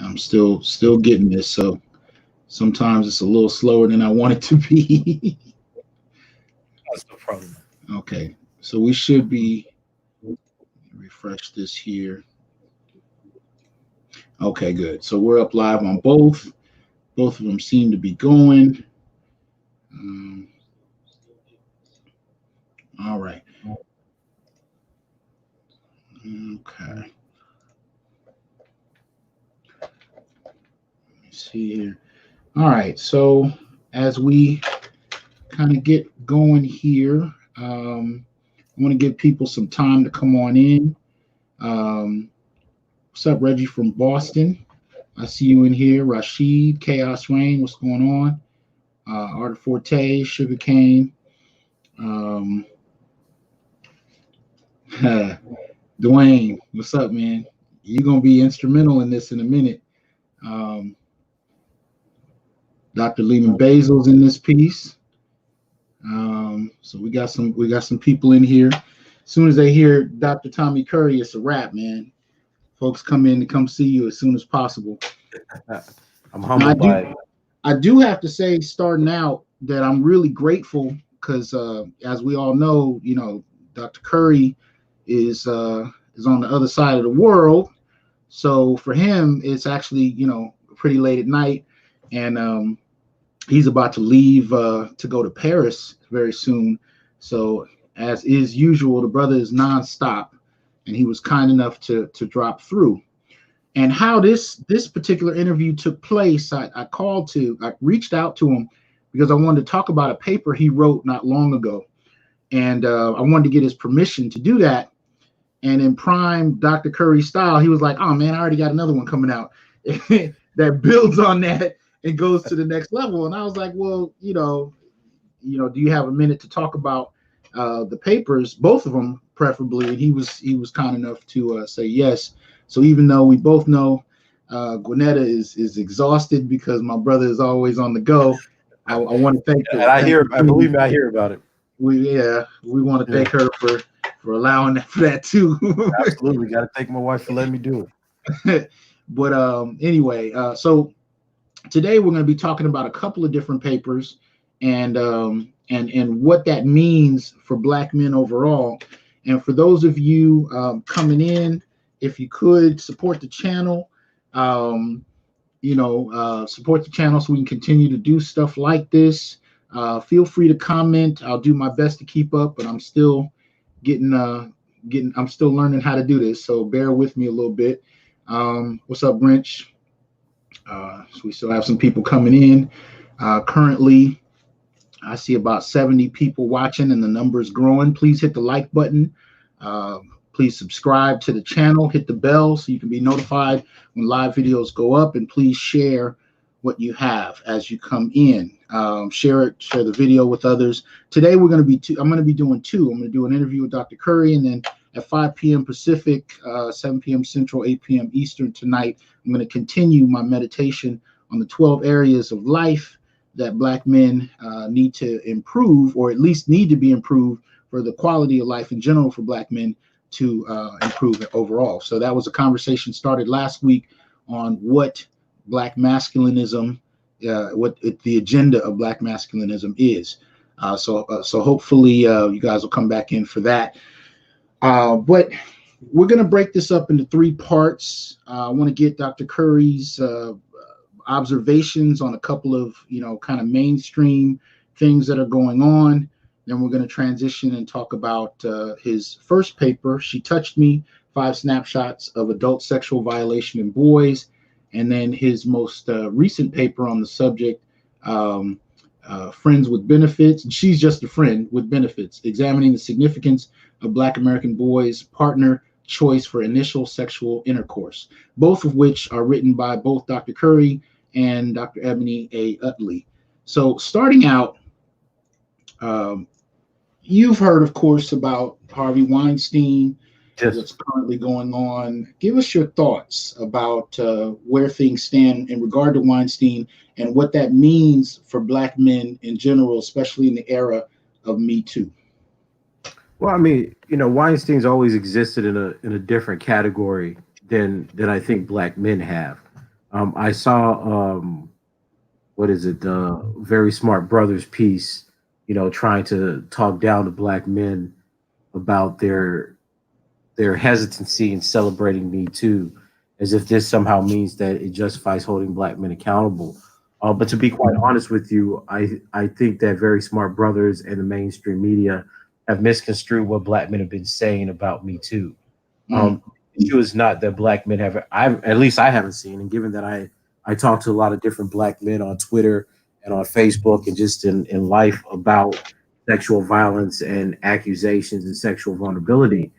I'm still getting this, so sometimes it's a little slower than I want it to be. That's no problem. Okay, so we should be refresh this here. Okay, good. So we're up live on both. Both of them seem to be going. Um, all right. Okay. Let me see here. All right. So as we kind of get going here, I want to give people some time to come on in. Um, what's up, Reggie from Boston? I see you in here. Rashid, Chaos Rain, what's going on? Art Forte, Sugarcane. Um, Dwayne, what's up, man? You're gonna be instrumental in this in a minute. Um, Dr. Lehman Basil's in this piece. So we got some people in here. As soon as they hear Dr. Tommy Curry, it's a wrap, man. Folks come in to come see you as soon as possible. I'm Now, humbled by it. I do have to say, starting out, that I'm really grateful because, as we all know, Dr. Curry is on the other side of the world. So for him, it's actually pretty late at night, and he's about to leave to go to Paris very soon. So as is usual, the brother is nonstop, and he was kind enough to drop through. And how this particular interview took place, I reached out to him because I wanted to talk about a paper he wrote not long ago, and I wanted to get his permission to do that. And in prime Dr. Curry style, he was like, "Oh man, I already got another one coming out that builds on that and goes to the next level." And I was like, "Well, do you have a minute to talk about the papers, both of them, preferably?" And he was kind enough to say yes. So even though we both know Gwinnetta is exhausted because my brother is always on the go, I want to thank And I believe me, I hear about it. we want to Yeah, thank her for allowing for that too. absolutely. Got to thank my wife for letting me do But anyway, so today we're going to be talking about a couple of different papers and what that means for Black men overall. And for those of you coming in, if you could support the channel, um, support the channel so we can continue to do stuff like this. Feel free to comment. I'll do my best to keep up, but I'm still getting I'm still learning how to do this, so bear with me a little bit. What's up, Grinch? So we still have some people coming in. Currently, I see about 70 people watching, and the number is growing. Please hit the like button. Please subscribe to the channel. Hit the bell so you can be notified when live videos go up, and please share what you have as you come in. Share the video with others. Today I'm going to be doing two. I'm going to do an interview with Dr. Curry, and then at 5 p.m. Pacific, 7 p.m. Central, 8 p.m. Eastern tonight, I'm going to continue my meditation on the 12 areas of life that Black men need to improve, or at least need to be improved, for the quality of life in general for Black men to improve it overall. So that was a conversation started last week on what Black masculinism, what the agenda of Black masculinism is. So hopefully you guys will come back in for that. But we're going to break this up into three parts. I want to get Dr. Curry's observations on a couple of kind of mainstream things that are going on. Then we're going to transition and talk about his first paper, She Touched Me, 5 Snapshots of Adult Sexual Violation in Boys, and then his most recent paper on the subject, Friends with Benefits. She's Just a Friend with Benefits, examining the significance of Black American boys' partner choice for initial sexual intercourse, both of which are written by both Dr. Curry and Dr. Ebony A. Utley. So starting out, you've heard, of course, about Harvey Weinstein, it. Yes. what's currently going on. Give us your thoughts about where things stand in regard to Weinstein and what that means for Black men in general, especially in the era of Me Too. Well, I mean, Weinstein's always existed in a different category than I think Black men have. I saw what is it, the Very Smart Brothers piece, trying to talk down to black men about their hesitancy in celebrating Me Too, as if this somehow means that it justifies holding black men accountable. But to be quite honest with you, I think that Very Smart Brothers and the mainstream media have misconstrued what black men have been saying about Me Too. Mm. The issue is not that black men have, at least I haven't seen, and given that I talk to a lot of different black men on Twitter and on Facebook and just in life about sexual violence and accusations and sexual vulnerability,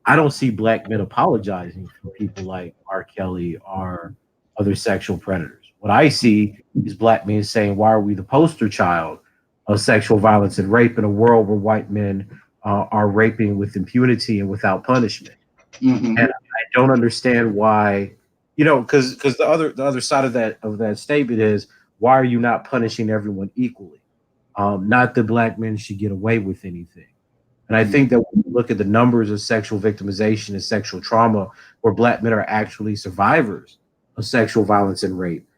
I don't see black men apologizing for people like R. Kelly or other sexual predators. What I see is black men saying, "Why are we the poster child of sexual violence and rape in a world where white men are raping with impunity and without punishment?" Mm-hmm. And I don't understand why, because the other side of that statement is, why are you not punishing everyone equally? Not that black men should get away with anything. And I think that when you look at the numbers of sexual victimization and sexual trauma, where black men are actually survivors of sexual violence and rape,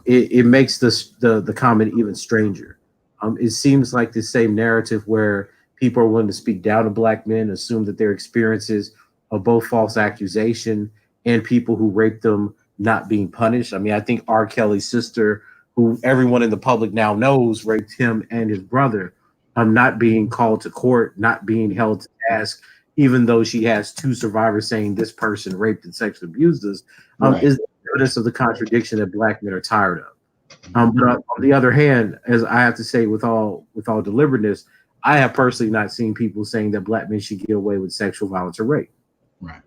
it makes the comment even stranger. It seems like the same narrative where people are willing to speak down to black men, assume that their experiences of both false accusation and people who raped them not being punished. I mean, I think R. Kelly's sister, who everyone in the public now knows raped him and his brother, not being called to court, not being held to task, even though she has two survivors saying this person raped and sexually abused us, Right. is evidence of the contradiction that black men are tired of. But on the other hand, as I have to say with all deliberateness, I have personally not seen people saying that black men should get away with sexual violence or rape. Right.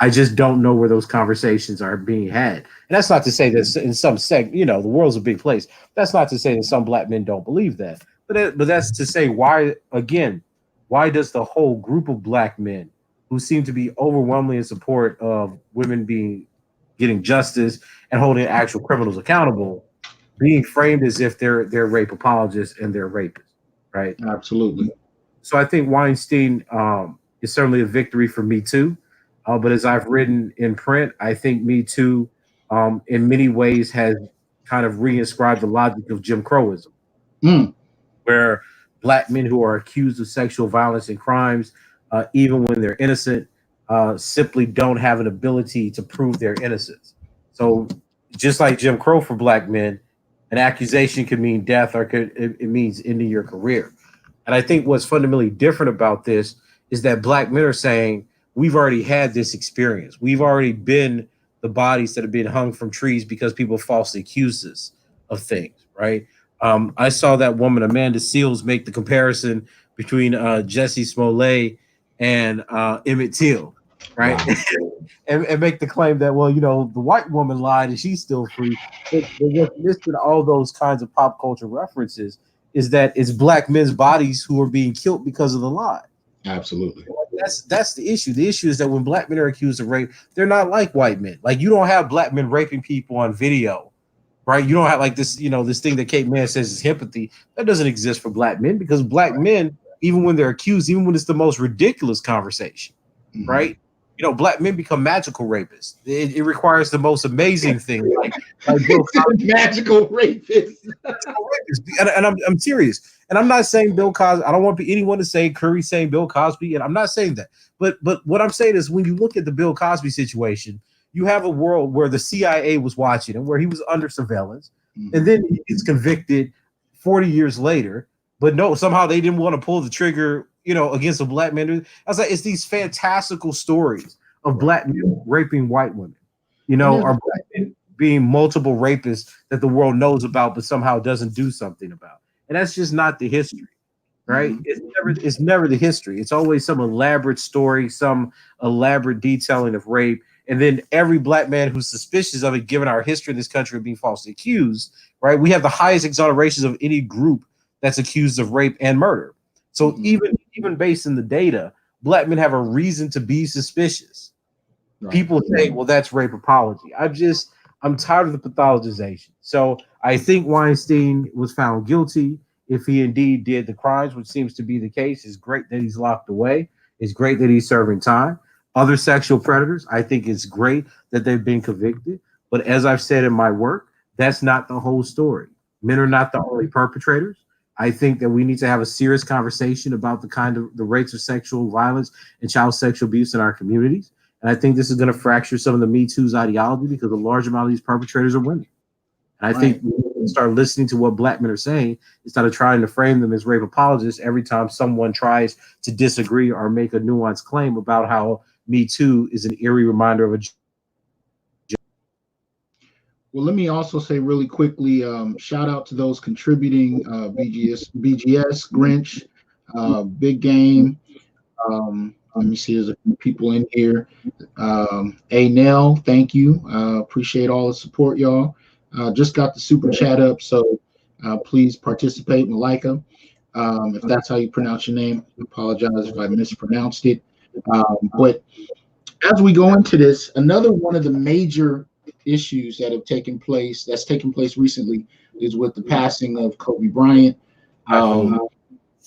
I just don't know where those conversations are being had. And that's not to say that in some the world's a big place. That's not to say that some black men don't believe that. But that's to say, why does the whole group of black men who seem to be overwhelmingly in support of women getting justice and holding actual criminals accountable being framed as if they're rape apologists and they're rapists, right? Absolutely. So I think Weinstein is certainly a victory for Me Too. But as I've written in print, I think Me Too, in many ways, has kind of reinscribed the logic of Jim Crowism, where black men who are accused of sexual violence and crimes, even when they're innocent, simply don't have an ability to prove their innocence. So just like Jim Crow for black men, an accusation could mean death or it means ending your career. And I think what's fundamentally different about this is that black men are saying, we've already had this experience. We've already been the bodies that have been hung from trees because people falsely accuse us of things, right? I saw that woman, Amanda Seales, make the comparison between Jussie Smollett and Emmett Till, right? Wow. and make the claim that, well, the white woman lied and she's still free. But what's missed in all those kinds of pop culture references is that it's black men's bodies who are being killed because of the lie. Absolutely. That's the issue. The issue is that when black men are accused of rape, they're not like white men. Like, you don't have black men raping people on video, right? You don't have like this, this thing that Kate Mann says is empathy. That doesn't exist for black men, because black men, even when they're accused, even when it's the most ridiculous conversation, right? Black men become magical rapists. It requires the most amazing thing, like Bill Cosby. Magical rapists. And I'm serious. And I'm not saying Bill Cosby. I don't want anyone to say Curry saying Bill Cosby, and I'm not saying that. But what I'm saying is, when you look at the Bill Cosby situation, you have a world where the CIA was watching him, where he was under surveillance, and then he gets convicted 40 years later. But no, somehow they didn't want to pull the trigger, against a black man. I was like, it's these fantastical stories of black men raping white women, or black men being multiple rapists that the world knows about, but somehow doesn't do something about. And that's just not the history, right? It's never the history. It's always some elaborate story, some elaborate detailing of rape. And then every black man who's suspicious of it, given our history in this country of being falsely accused, right? We have the highest exonerations of any group that's accused of rape and murder. So even based in the data, black men have a reason to be suspicious. Right. People say, well, that's rape apology. I'm tired of the pathologization. So I think Weinstein was found guilty if he indeed did the crimes, which seems to be the case. It's great that he's locked away. It's great that he's serving time. Other sexual predators, I think it's great that they've been convicted. But as I've said in my work, that's not the whole story. Men are not the only perpetrators. I think that we need to have a serious conversation about the rates of sexual violence and child sexual abuse in our communities. And I think this is going to fracture some of the Me Too's ideology because a large amount of these perpetrators are women. And I think we need to start listening to what Black men are saying instead of trying to frame them as rape apologists every time someone tries to disagree or make a nuanced claim about how Me Too is an eerie reminder of a. Well, let me also say really quickly, shout out to those contributing, BGS, Grinch, Big Game. Let me see, there's a few people in here. A Nell, thank you. Appreciate all the support, y'all. Just got the super chat up, so please participate, Malika. If that's how you pronounce your name, I apologize if I mispronounced it. But as we go into this, another one of the major issues that's taken place recently is with the passing of Kobe Bryant. And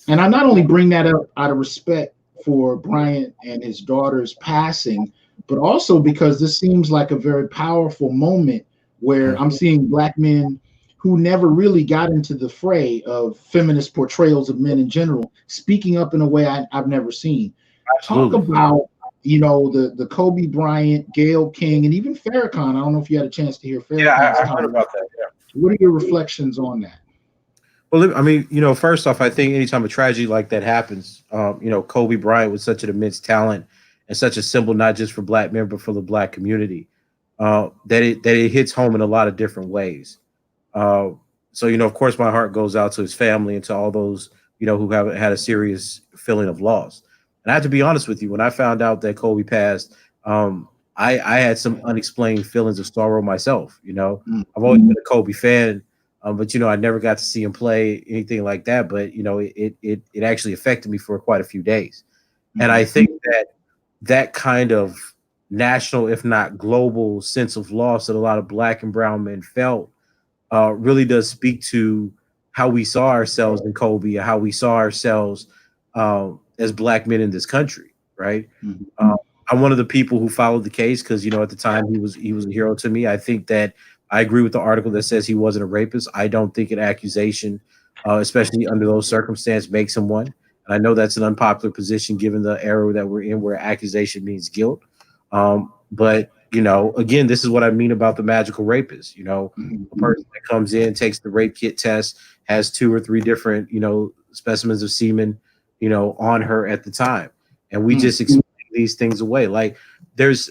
I not only bring that up out of respect for Bryant and his daughter's passing, but also because this seems like a very powerful moment where I'm seeing Black men who never really got into the fray of feminist portrayals of men in general speaking up in a way I've never seen. Absolutely. Talk about the Kobe Bryant, Gayle King, and even Farrakhan. I don't know if you had a chance to hear Farrakhan's I heard about that. Yeah. What are your reflections on that? Well, I mean, first off, I think anytime a tragedy like that happens, Kobe Bryant was such an immense talent and such a symbol, not just for Black men, but for the Black community, that it hits home in a lot of different ways. So, of course, my heart goes out to his family and to all those, who have had a serious feeling of loss. And I have to be honest with you, when I found out that Kobe passed, I had some unexplained feelings of sorrow myself. I've always been a Kobe fan. But I never got to see him play anything like that. But it actually affected me for quite a few days, and I think that kind of national, if not global, sense of loss that a lot of Black and brown men felt really does speak to how we saw ourselves in Kobe, and how we saw ourselves as Black men in this country. Right. I'm one of the people who followed the case because at the time he was a hero to me. I think that. I agree with the article that says he wasn't a rapist. I don't think an accusation, especially under those circumstances, makes him one. And I know that's an unpopular position given the era that we're in, where accusation means guilt. But again, this is what I mean about the magical rapist. A person that comes in, takes the rape kit test, has 2 or 3 different, specimens of semen, on her at the time, and we just explain these things away. Like there's.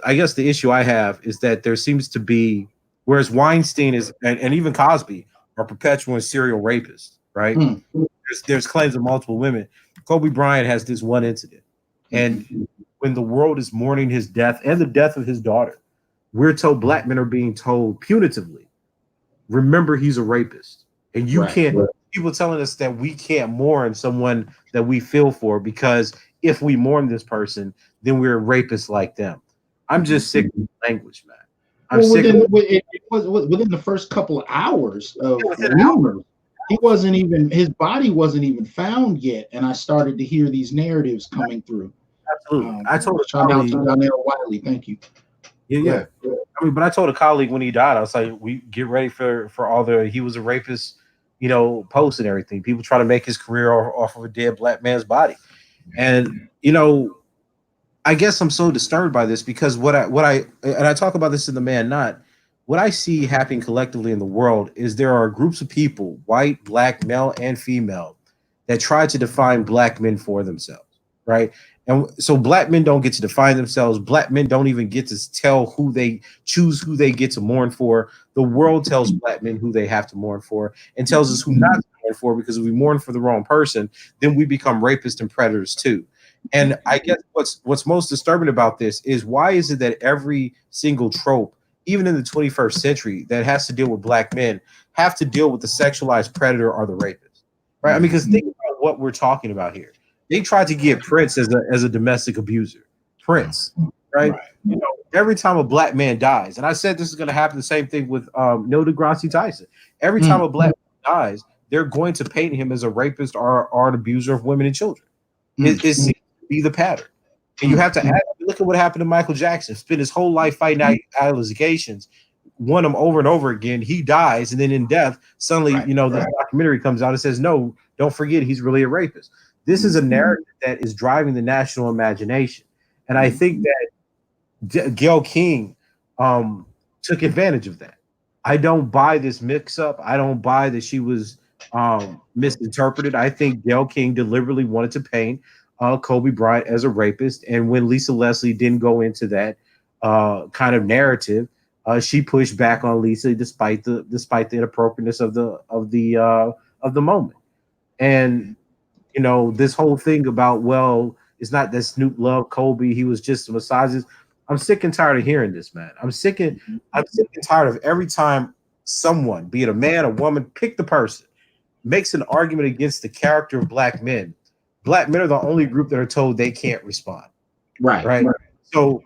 I guess the issue I have is that there seems to be, whereas Weinstein is and even Cosby are perpetual and serial rapists, right? There's claims of multiple women. Kobe Bryant has this one incident, and when the world is mourning his death and the death of his daughter, we're told, Black men are being told punitively, remember he's a rapist, and you can't. People telling us that we can't mourn someone that we feel for because if we mourn this person, then we're rapists like them. I'm just sick of the language, man. It was within the first couple of hours of rumors. His body wasn't even found yet, and I started to hear these narratives coming through. Absolutely. I told a shout out colleague, to Donnell Wiley. Thank you. Yeah. I mean, but I told a colleague when he died, I was like, we get ready for all he was a rapist, posts and everything. People try to make his career off of a dead Black man's body. And, I guess I'm so disturbed by this because what I talk about this in The Man Not, what I see happening collectively in the world is there are groups of people, white, Black, male, and female, that try to define Black men for themselves, right? And so Black men don't get to define themselves. Black men don't even get to choose who they get to mourn for. The world tells Black men who they have to mourn for and tells us who not to mourn for, because if we mourn for the wrong person, then we become rapists and predators too. And I guess what's most disturbing about this is, why is it that every single trope, even in the 21st century, that has to deal with Black men have to deal with the sexualized predator or the rapist, right? I mean, because think about what we're talking about here. They tried to get Prince as a domestic abuser. Prince, right? Every time a Black man dies, and I said this is going to happen, the same thing with Neil deGrasse Tyson. Every time a Black man dies, they're going to paint him as a rapist or an abuser of women and children. It seems to be the pattern. And you have to ask, look at what happened to Michael Jackson. Spent his whole life fighting out allegations, won them over and over again. He dies, and then in death, suddenly, the documentary comes out and says, "No, don't forget, he's really a rapist." This is a narrative that is driving the national imagination, and I think that Gayle King took advantage of that. I don't buy this mix-up. I don't buy that she was misinterpreted. I think Gayle King deliberately wanted to paint Kobe Bryant as a rapist, and when Lisa Leslie didn't go into that kind of narrative, she pushed back on Lisa despite the inappropriateness of the moment. And this whole thing about, well, it's not that Snoop loved Kobe, he was just a misogynist. I'm sick and tired of hearing this, man. I'm sick and tired of every time someone, be it a man, a woman, pick the person, makes an argument against the character of black men. Black men are the only group that are told they can't respond. Right. So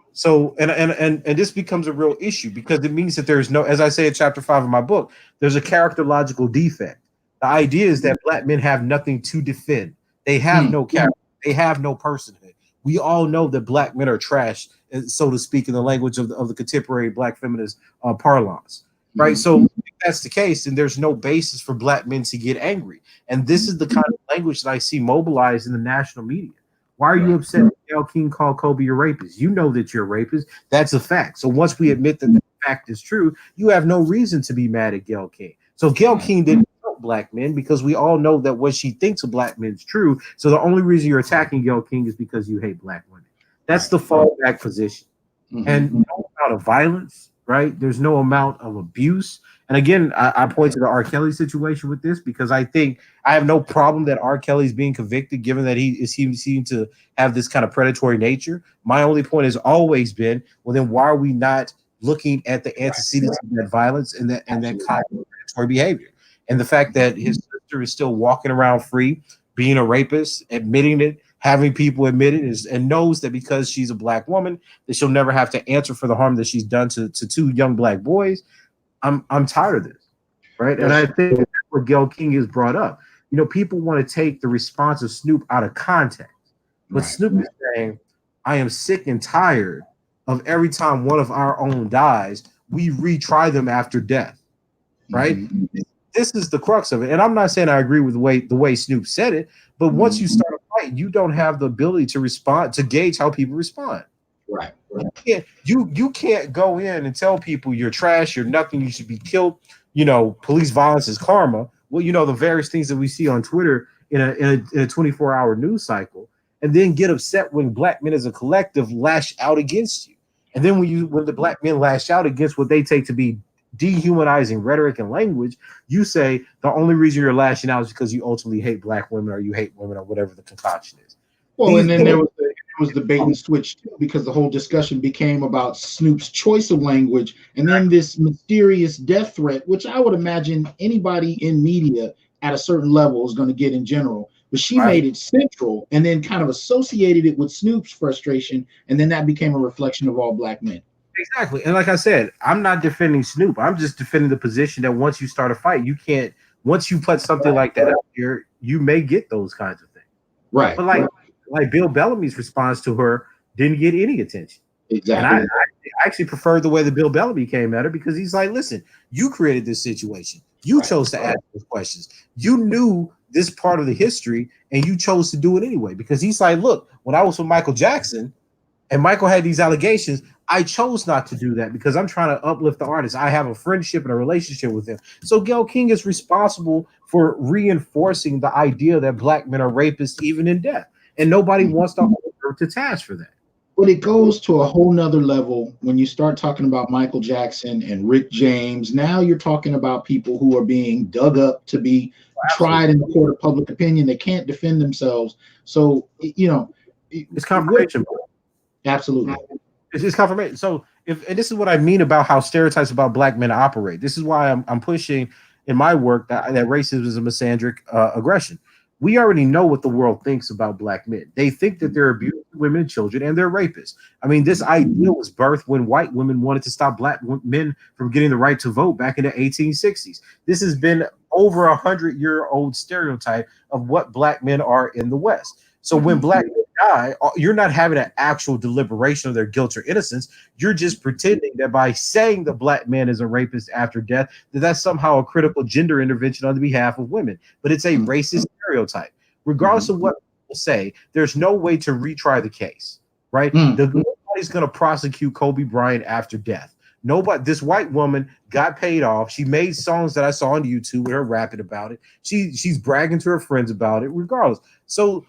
and this becomes a real issue, because it means that there's no, as I say in chapter 5 of my book, there's a characterological defect. The idea is that black men have nothing to defend. They have no character. They have no personhood. We all know that black men are trash, so to speak, in the language of the contemporary black feminist parlance, right? So if that's the case, then there's no basis for black men to get angry. And this is the kind of language that I see mobilized in the national media. Why are you upset that Gayle King called Kobe a rapist? You know that you're a rapist. That's a fact. So once we admit that the fact is true, you have no reason to be mad at Gayle King. So Gayle King didn't help black men, because we all know that what she thinks of black men is true. So the only reason you're attacking Gayle King is because you hate black women. That's the fallback position. And no amount of violence, right? There's no amount of abuse. And again, I point to the R. Kelly situation with this, because I think I have no problem that R. Kelly's being convicted, given that he seemed to have this kind of predatory nature. My only point has always been, well, then why are we not looking at the antecedents of that violence and that kind of predatory behavior? And the fact that his sister is still walking around free, being a rapist, admitting it, having people admit it, and knows that because she's a black woman, that she'll never have to answer for the harm that she's done to 2 young black boys. I'm tired of this, right? And I think that's what Gayle King has brought up. People want to take the response of Snoop out of context, but Snoop is saying, I am sick and tired of every time one of our own dies, we retry them after death, right? This is the crux of it. And I'm not saying I agree with the way Snoop said it, but once you start a fight, you don't have the ability to respond, to gauge how people respond. Right. You can't go in and tell people you're trash, you're nothing, you should be killed. Police violence is karma. Well, the various things that we see on Twitter in a 24-hour news cycle, and then get upset when black men as a collective lash out against you. And then when the black men lash out against what they take to be dehumanizing rhetoric and language, you say the only reason you're lashing out is because you ultimately hate black women, or you hate women, or whatever the concoction is. Well, and then there was the bait and switch too, because the whole discussion became about Snoop's choice of language, and then this mysterious death threat, which I would imagine anybody in media at a certain level is going to get in general. But she made it central, and then kind of associated it with Snoop's frustration, and then that became a reflection of all black men. Exactly. And like I said, I'm not defending Snoop. I'm just defending the position that once you start a fight, you can't, once you put something like that out here, you may get those kinds of things. Right. But like Bill Bellamy's response to her didn't get any attention. Exactly. And I actually preferred the way that Bill Bellamy came at her, because he's like, listen, you created this situation. You chose to ask those questions. You knew this part of the history, and you chose to do it anyway. Because he's like, look, when I was with Michael Jackson and Michael had these allegations, I chose not to do that because I'm trying to uplift the artist. I have a friendship and a relationship with him. So Gayle King is responsible for reinforcing the idea that black men are rapists even in death. And nobody wants to hold her to task for that. But it goes to a whole nother level when you start talking about Michael Jackson and Rick James. Now you're talking about people who are being dug up to be tried in the court of public opinion. They can't defend themselves. So, it's confirmation. Absolutely. It's confirmation. So and this is what I mean about how stereotypes about black men operate. This is why I'm pushing in my work that racism is a misandric aggression. We already know what the world thinks about black men. They think that they're abusing women and children, and they're rapists. I mean, this idea was birthed when white women wanted to stop black men from getting the right to vote back in the 1860s. This has been over 100-year-old stereotype of what black men are in the West. So when black men die, you're not having an actual deliberation of their guilt or innocence. You're just pretending that by saying the black man is a rapist after death, that's somehow a critical gender intervention on the behalf of women. But it's a racist stereotype. Regardless of what people say, there's no way to retry the case, right? Nobody's going to prosecute Kobe Bryant after death. Nobody. This white woman got paid off. She made songs that I saw on YouTube with her rapping about it. She's bragging to her friends about it, regardless. So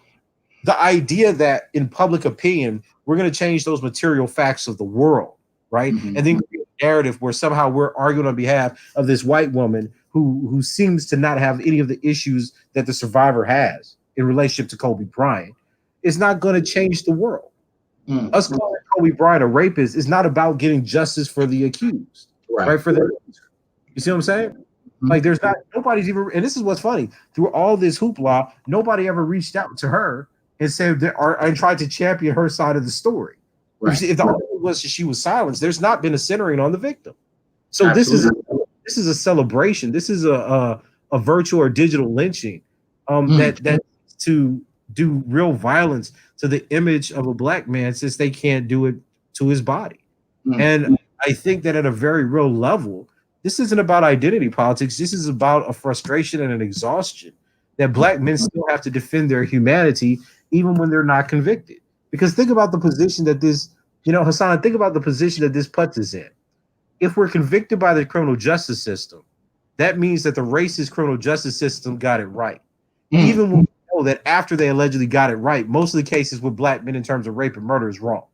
the idea that in public opinion, we're going to change those material facts of the world, right? And then create a narrative where somehow we're arguing on behalf of this white woman who seems to not have any of the issues that the survivor has in relationship to Kobe Bryant, is not going to change the world. Us calling Kobe Bryant a rapist is not about getting justice for the accused, right? For the, you see what I'm saying? Like, there's nobody's even, and this is what's funny, through all this hoopla, nobody ever reached out to her and said and tried to champion her side of the story. If the argument was that she was silenced, there's not been a centering on the victim. So this is a celebration. This is a virtual or digital lynching that to do real violence to the image of a black man, since they can't do it to his body. And I think that at a very real level, this isn't about identity politics. This is about a frustration and an exhaustion that black men still have to defend their humanity even when they're not convicted. Because think about the position that this, Hassan, think about the position that this puts us in. If we're convicted by the criminal justice system, that means that the racist criminal justice system got it right. Even when we know that after they allegedly got it right, most of the cases with black men in terms of rape and murder is wrong,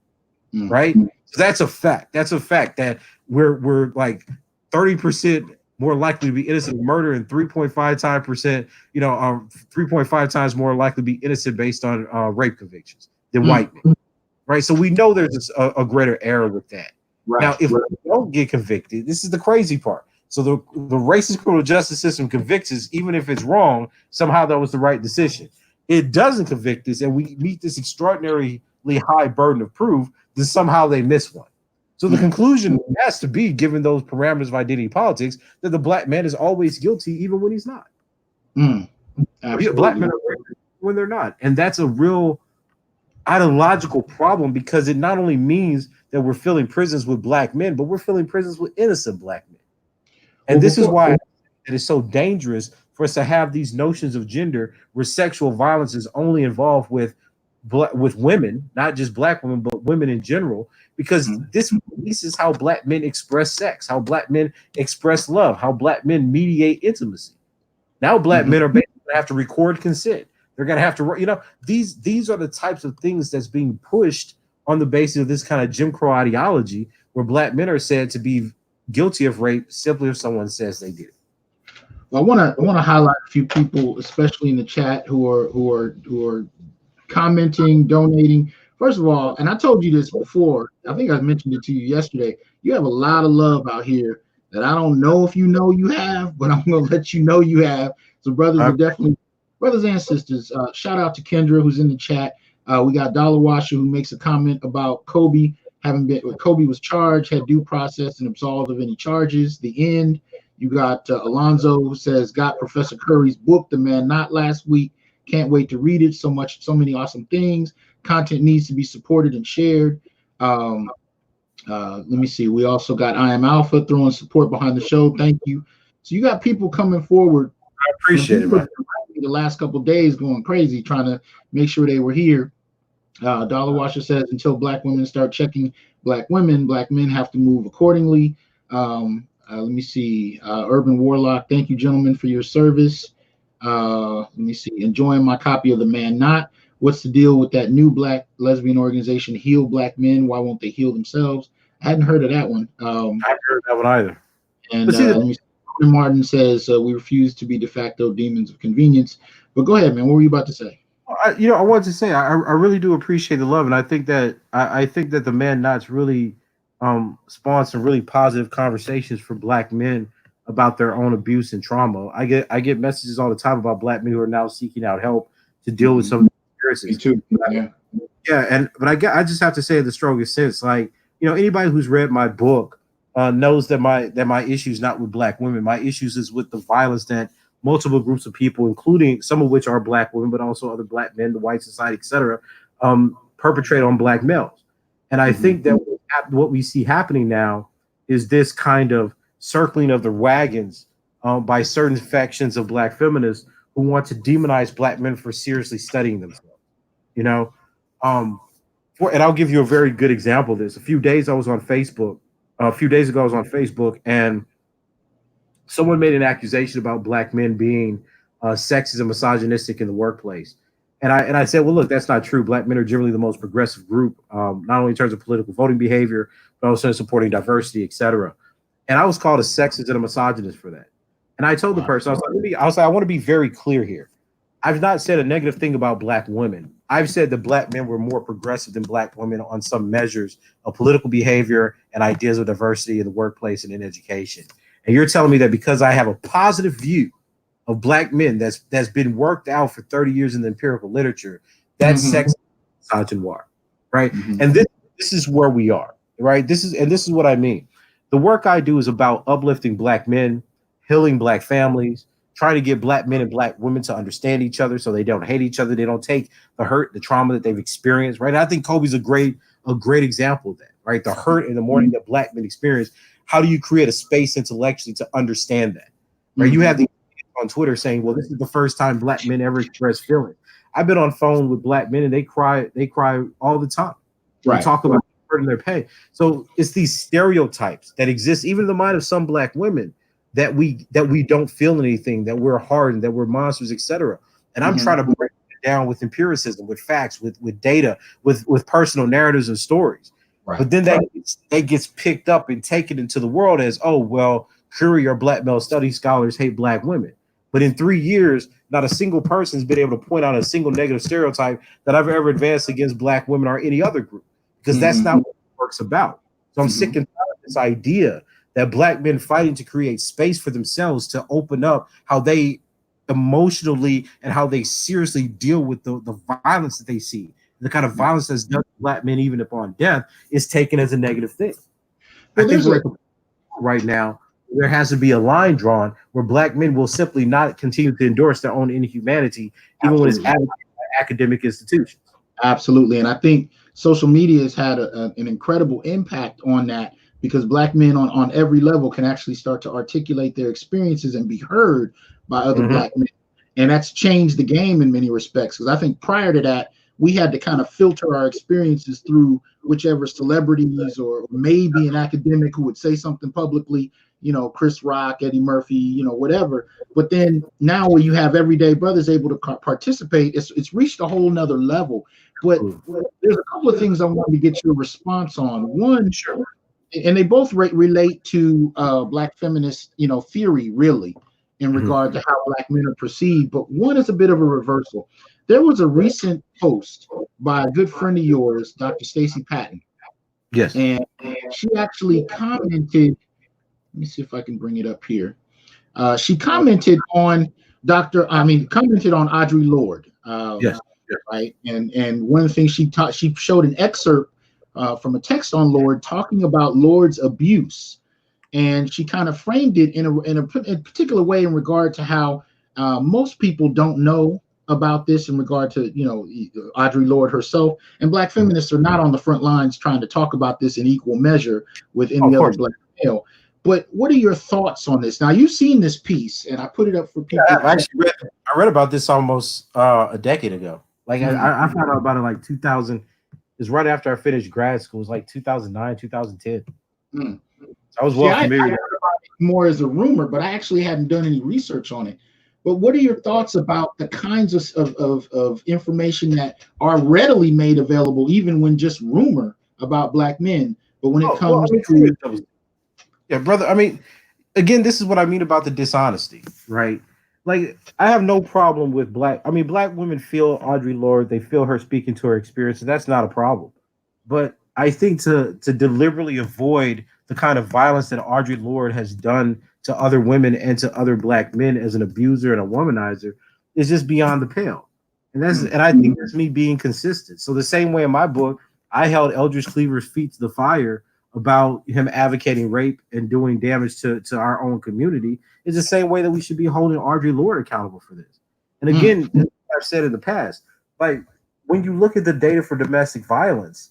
right? So that's a fact. That's a fact that we're like 30% more likely to be innocent of murder and 3.5 times more likely to be innocent based on rape convictions than white men, right? So we know there's a greater error with that. Now, if we don't get convicted, this is the crazy part. So the racist criminal justice system convicts us, even if it's wrong, somehow that was the right decision. It doesn't convict us, and we meet this extraordinarily high burden of proof, then somehow they miss one. So the conclusion has to be, given those parameters of identity politics, that the black man is always guilty, even when he's not. Black men are when they're not. And that's a real ideological problem, because it not only means that we're filling prisons with black men, but we're filling prisons with innocent black men. And this is why it is so dangerous for us to have these notions of gender where sexual violence is only involved with women, not just black women, but women in general, because this is how black men express sex, how black men express love, how black men mediate intimacy. Now black men are basically going to have to record consent. They're going to have to, these are the types of things that's being pushed on the basis of this kind of Jim Crow ideology, where black men are said to be guilty of rape simply if someone says they did. Well, I want to highlight a few people, especially in the chat, who are commenting, donating. First of all, and I told you this before, I think I mentioned it to you yesterday, you have a lot of love out here that I don't know if you know you have, but I'm going to let you know you have. So brothers are definitely brothers and sisters. Shout out to Kendra, who's in the chat. We got Dollar Washer, who makes a comment about Kobe Kobe was charged, had due process, and absolved of any charges. The end. You got Alonzo, who says, got Professor Curry's book, The Man Not, last week. Can't wait to read it. So many awesome things. Content needs to be supported and shared. Let me see. We also got I Am Alpha throwing support behind the show. Thank you. So you got people coming forward. I appreciate it, man. The last couple of days going crazy, trying to make sure they were here. Dollar Washer says, until black women start checking black women, black men have to move accordingly. Let me see. Urban Warlock, thank you, gentlemen, for your service. Let me see. Enjoying my copy of The Man Not. What's the deal with that new black lesbian organization, Heal Black Men? Why won't they heal themselves? I hadn't heard of that one. I haven't heard that one either. And let me see. Martin says, we refuse to be de facto demons of convenience. But go ahead, man. What were you about to say? I wanted to say I really do appreciate the love, and I think that The Man Not's really spawned some really positive conversations for black men about their own abuse and trauma. I get messages all the time about black men who are now seeking out help to deal with some experiences. Me too. Yeah, but I just have to say in the strongest sense, like, anybody who's read my book knows that my issues not with black women. My issues is with the violence that multiple groups of people, including some of which are black women, but also other black men, the white society, etc., perpetrated on Black males. And I think that what we see happening now is this kind of circling of the wagons by certain factions of Black feminists who want to demonize Black men for seriously studying themselves. You know, and I'll give you a very good example of this. A few days ago, I was on Facebook, and someone made an accusation about Black men being sexist and misogynistic in the workplace. And I said, well, look, that's not true. Black men are generally the most progressive group, not only in terms of political voting behavior, but also in supporting diversity, et cetera. And I was called a sexist and a misogynist for that. And I told the person, I was like, I want to be very clear here. I've not said a negative thing about Black women. I've said that Black men were more progressive than Black women on some measures of political behavior and ideas of diversity in the workplace and in education. And you're telling me that because I have a positive view of Black men that's been worked out for 30 years in the empirical literature, that's sex misogynoir, right? And this is where we are, right? This is what I mean. The work I do is about uplifting Black men, healing Black families, trying to get Black men and Black women to understand each other so they don't hate each other. They don't take the hurt, the trauma that they've experienced, right? And I think Kobe's a great example of that, right? The hurt in the morning that Black men experience. How do you create a space intellectually to understand that, right? You have the on Twitter saying, well, this is the first time Black men ever express feeling. I've been on phone with Black men and they cry all the time. Right. They talk about hurting their pain. So it's these stereotypes that exist even in the mind of some Black women that we don't feel anything, that we're hardened, that we're monsters, etc. And I'm trying to break it down with empiricism, with facts, with data, with personal narratives and stories. Right. But then that gets picked up and taken into the world as, oh, well, Curie or Black male studies scholars hate Black women. But in 3 years, not a single person has been able to point out a single negative stereotype that I've ever advanced against Black women or any other group, because that's not what the work's about. So I'm sick and tired of this idea that Black men fighting to create space for themselves to open up how they emotionally and how they seriously deal with the violence that they see. The kind of violence that's done to Black men, even upon death, is taken as a negative thing. Well, I think we're right now, there has to be a line drawn where Black men will simply not continue to endorse their own inhumanity, even when it's advocated by academic institutions. Absolutely. And I think social media has had an incredible impact on that, because Black men on every level can actually start to articulate their experiences and be heard by other Black men. And that's changed the game in many respects, because I think prior to that, we had to kind of filter our experiences through whichever celebrities or maybe an academic who would say something publicly, you know, Chris Rock, Eddie Murphy, you know, whatever. But then now where you have everyday brothers able to participate, it's reached a whole nother level. But there's a couple of things I wanted to get your response on. One, and they both relate to Black feminist, you know, theory, really, in regard to how Black men are perceived. But one is a bit of a reversal. There was a recent post by a good friend of yours, Dr. Stacey Patton. Yes. And she actually commented, let me see if I can bring it up here. She commented on Audre Lorde. Yes. Right. And one of the things she showed an excerpt from a text on Lorde talking about Lorde's abuse. And she kind of framed it in a particular way in regard to how most people don't know about this in regard to, you know, Audre Lorde herself. And Black feminists are not on the front lines trying to talk about this in equal measure with any other Black male. But what are your thoughts on this? Now, you've seen this piece, and I put it up for people. Yeah, I read about this almost a decade ago. Like I found out about it like 2000. It was right after I finished grad school. It was like 2009, 2010. So I was well familiar. I heard about it more as a rumor, but I actually hadn't done any research on it. But what are your thoughts about the kinds of information that are readily made available, even when just rumor about Black men? But when it comes to yeah, brother. I mean, again, this is what I mean about the dishonesty, right? Like, I have no problem with Black women feel Audre Lorde, they feel her speaking to her experience, and that's not a problem. But I think to deliberately avoid the kind of violence that Audre Lorde has done to other women and to other Black men as an abuser and a womanizer is just beyond the pale. And I think that's me being consistent. So the same way in my book, I held Eldridge Cleaver's feet to the fire about him advocating rape and doing damage to our own community, is the same way that we should be holding Audre Lorde accountable for this. And again, I've said in the past, like, when you look at the data for domestic violence,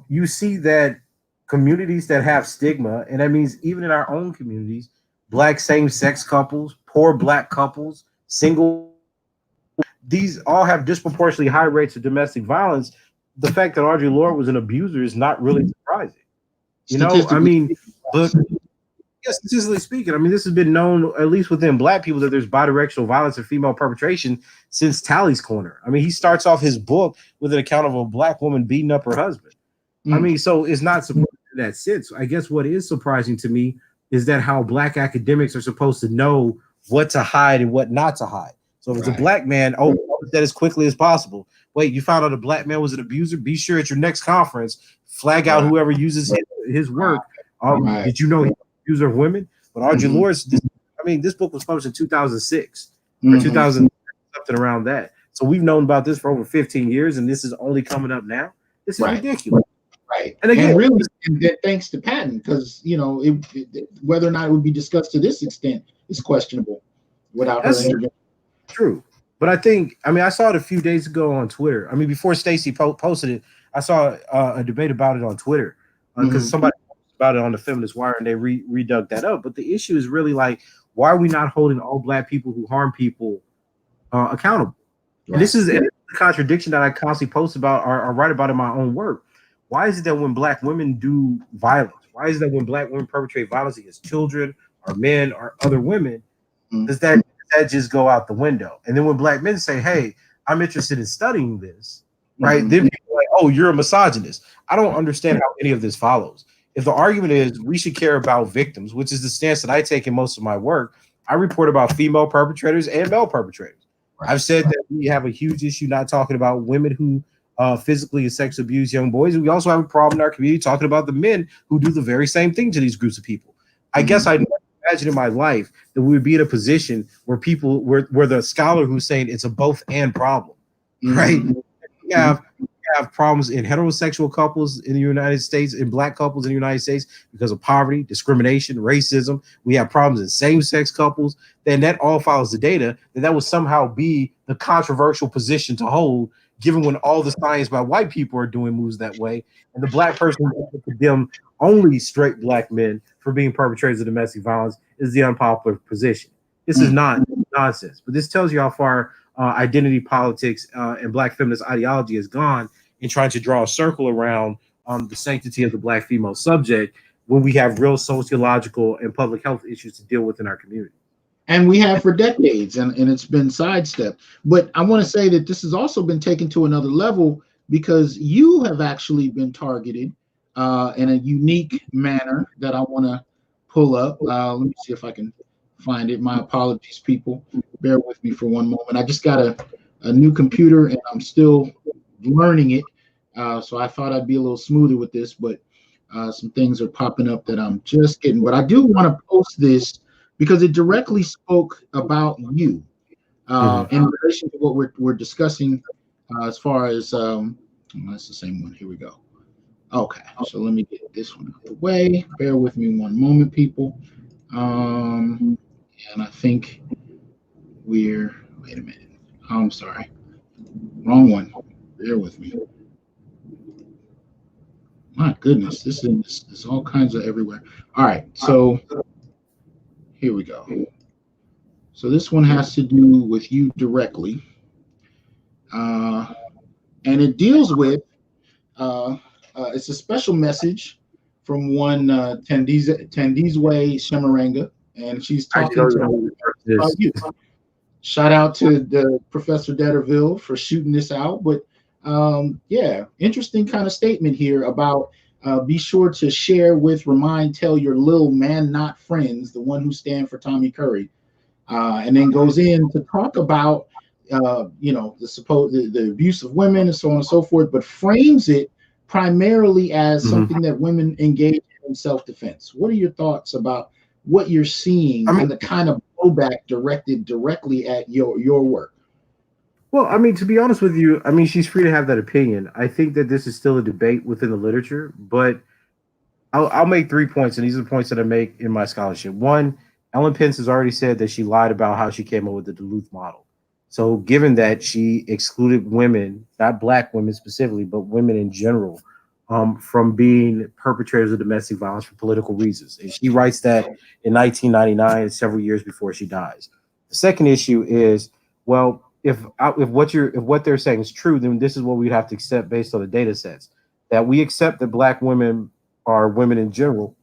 you see that communities that have stigma, and that means even in our own communities, Black same-sex couples, poor Black couples, single, these all have disproportionately high rates of domestic violence. The fact that Audre Lorde was an abuser is not really surprising. You know, I Statistically, mean, but yes, statistically speaking, I mean, this has been known, at least within Black people, that there's bidirectional violence and female perpetration since Tally's Corner. I mean, he starts off his book with an account of a Black woman beating up her husband. I mean, so it's not surprising in that sense. I guess what is surprising to me is that how Black academics are supposed to know what to hide and what not to hide. So if it's a Black man, that as quickly as possible. Wait, you found out a Black man was an abuser? Be sure at your next conference, flag out whoever uses his work. Did you know he was an abuser of women? But Audre Lorde's, this book was published in 2006 or 2000, something around that. So we've known about this for over 15 years, and this is only coming up now. This is ridiculous. Right. And again, really, thanks to Patton, because, you know, whether or not it would be discussed to this extent is questionable without her intervention. True. But I saw it a few days ago on Twitter. I mean, before Stacey posted it, I saw a debate about it on Twitter because somebody posted about it on the Feminist Wire, and they redug that up. But the issue is really like, why are we not holding all Black people who harm people accountable? And this is a contradiction that I constantly post about or write about in my own work. Why is it that when Black women do violence, why is it that when Black women perpetrate violence against children or men or other women, does that just go out the window? And then when Black men say, hey, I'm interested in studying this, right? Then people are like, oh, you're a misogynist. I don't understand how any of this follows. If the argument is we should care about victims, which is the stance that I take in most of my work, I report about female perpetrators and male perpetrators. I've said that we have a huge issue not talking about women who physically and sexually abuse young boys. And we also have a problem in our community talking about the men who do the very same thing to these groups of people. I guess I never imagined in my life that we would be in a position where where the scholar who's saying it's a both and problem, right? We have problems in heterosexual couples in the United States, in Black couples in the United States because of poverty, discrimination, racism. We have problems in same-sex couples. Then that all follows the data. That would somehow be the controversial position to hold, given when all the science by white people are doing moves that way, and the Black person who condemn only straight Black men for being perpetrators of domestic violence is the unpopular position. This is not nonsense, but this tells you how far identity politics and Black feminist ideology has gone in trying to draw a circle around the sanctity of the Black female subject when we have real sociological and public health issues to deal with in our community. And we have for decades, and it's been sidestepped. But I want to say that this has also been taken to another level because you have actually been targeted in a unique manner that I want to pull up. Let me see if I can find it. My apologies, people. Bear with me for one moment. I just got a new computer, and I'm still learning it. So I thought I'd be a little smoother with this, but some things are popping up that I'm just getting. But I do want to post this because it directly spoke about you in relation to what we're discussing as far as that's the same one. Here we go. Okay, so let me get this one out of the way. Bear with me one moment, people. And I think wait a minute. I'm sorry. Wrong one. Bear with me. My goodness, this is all kinds of everywhere. All right, so here we go. So this one has to do with you directly. And it deals with, it's a special message from one Tandizwe Shemaranga, and she's talking about you. Shout out to the Professor Detterville for shooting this out. But yeah, interesting kind of statement here about be sure to share with, remind, tell your little man not friends, the one who stand for Tommy Curry. And then goes in to talk about the abuse of women and so on and so forth, but frames it primarily as something that women engage in self-defense. What are your thoughts about what you're seeing and the kind of blowback directed directly at your work? Well, I mean, to be honest with you, I mean, she's free to have that opinion. I think that this is still a debate within the literature, but I'll make 3 points, and these are the points that I make in my scholarship. One, Ellen Pence has already said that she lied about how she came up with the Duluth model. So given that she excluded women, not black women specifically, but women in general, from being perpetrators of domestic violence for political reasons. And she writes that in 1999, several years before she dies. The second issue is, well, if what they're saying is true, then this is what we'd have to accept based on the data sets. That we accept that black women are women in general,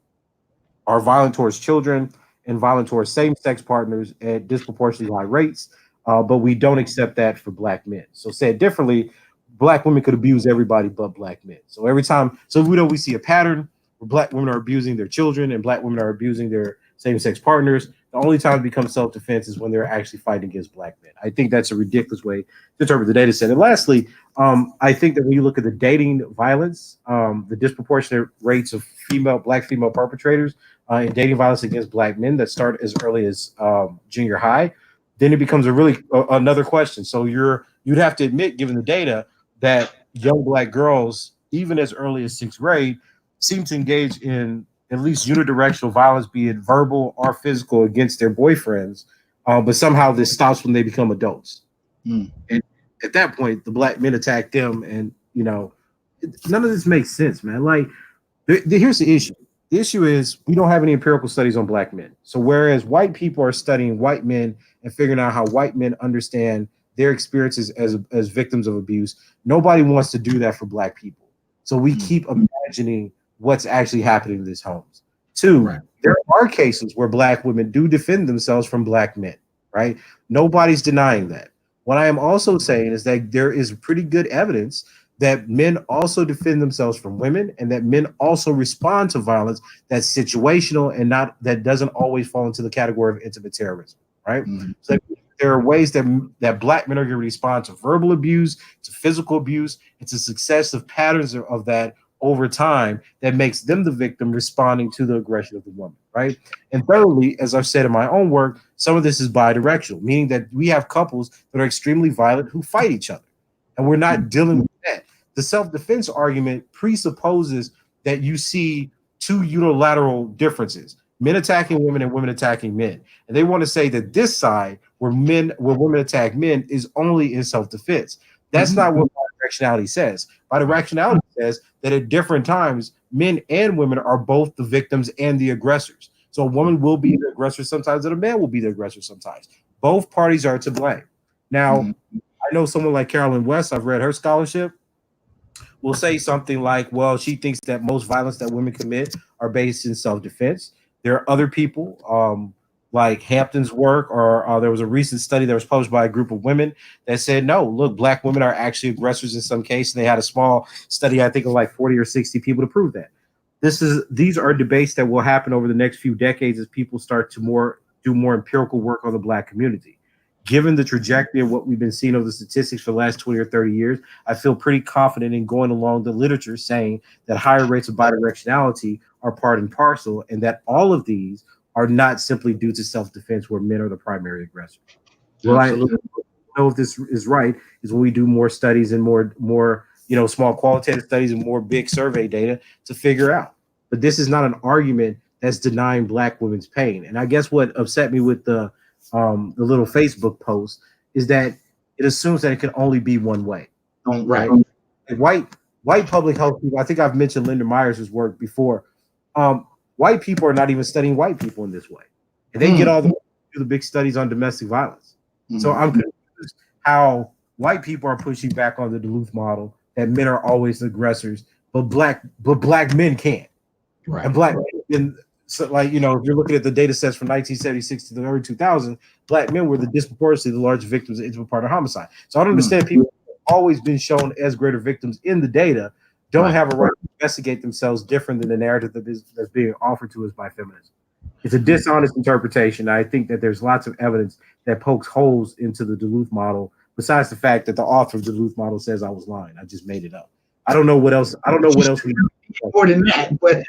are violent towards children and violent towards same-sex partners at disproportionately high rates, but we don't accept that for black men. So said differently, black women could abuse everybody but black men. So every time, so we see a pattern where black women are abusing their children and black women are abusing their same-sex partners. The only time it becomes self-defense is when they're actually fighting against black men. I think that's a ridiculous way to interpret the data set. And lastly, I think that when you look at the dating violence, the disproportionate rates of black female perpetrators in dating violence against black men that start as early as junior high, then it becomes another question. So you'd have to admit, given the data, that young black girls, even as early as sixth grade, seem to engage in at least unidirectional violence, be it verbal or physical, against their boyfriends. But somehow this stops when they become adults. And at that point, the black men attack them, and none of this makes sense, man. Like, here's the issue. The issue is we don't have any empirical studies on black men. So whereas white people are studying white men and figuring out how white men understand their experiences as victims of abuse, nobody wants to do that for black people. So we keep imagining what's actually happening in these homes. Two, there are cases where black women do defend themselves from black men, right? Nobody's denying that. What I am also saying is that there is pretty good evidence that men also defend themselves from women, and that men also respond to violence that's situational and that doesn't always fall into the category of intimate terrorism, right? So there are ways that black men are going to respond to verbal abuse, to physical abuse, and to successive patterns of that over time that makes them the victim responding to the aggression of the woman, right? And thirdly, as I've said in my own work, some of this is bidirectional, meaning that we have couples that are extremely violent who fight each other, and we're not dealing with that. The self-defense argument presupposes that you see two unilateral differences, men attacking women and women attacking men. And they want to say that this side where women attack men is only in self-defense. That's not what bidirectionality says. Bidirectionality says that at different times, men and women are both the victims and the aggressors. So a woman will be the aggressor sometimes, and a man will be the aggressor sometimes. Both parties are to blame. Now, I know someone like Carolyn West, I've read her scholarship, will say something like, well, she thinks that most violence that women commit are based in self-defense. There are other people like Hampton's work, or there was a recent study that was published by a group of women that said, no, look, black women are actually aggressors in some cases. And they had a small study, I think of like 40 or 60 people to prove that. These are debates that will happen over the next few decades as people start to do more empirical work on the black community. Given the trajectory of what we've been seeing over the statistics for the last 20 or 30 years, I feel pretty confident in going along the literature saying that higher rates of bidirectionality are part and parcel, and that all of these are not simply due to self-defense where men are the primary aggressor. Well, I know if this is right is when we do more studies and more small qualitative studies and more big survey data to figure out. But this is not an argument that's denying black women's pain. And I guess what upset me with the little Facebook post is that it assumes that it can only be one way. Right. Like white public health people, I think I've mentioned Linda Myers' work before. White people are not even studying white people in this way. And they get all the big studies on domestic violence. So I'm confused how white people are pushing back on the Duluth model that men are always the aggressors, but black men can't. Right. And black men, so if you're looking at the data sets from 1976 to the early 2000s, black men were the disproportionately the largest victims of intimate partner homicide. So I don't understand people who have always been shown as greater victims in the data don't have a right to investigate themselves different than the narrative that's being offered to us by feminism. It's a dishonest interpretation. I think that there's lots of evidence that pokes holes into the Duluth model, besides the fact that the author of the Duluth model says I was lying. I just made it up. I don't know what else. I don't know what else we need more than that. But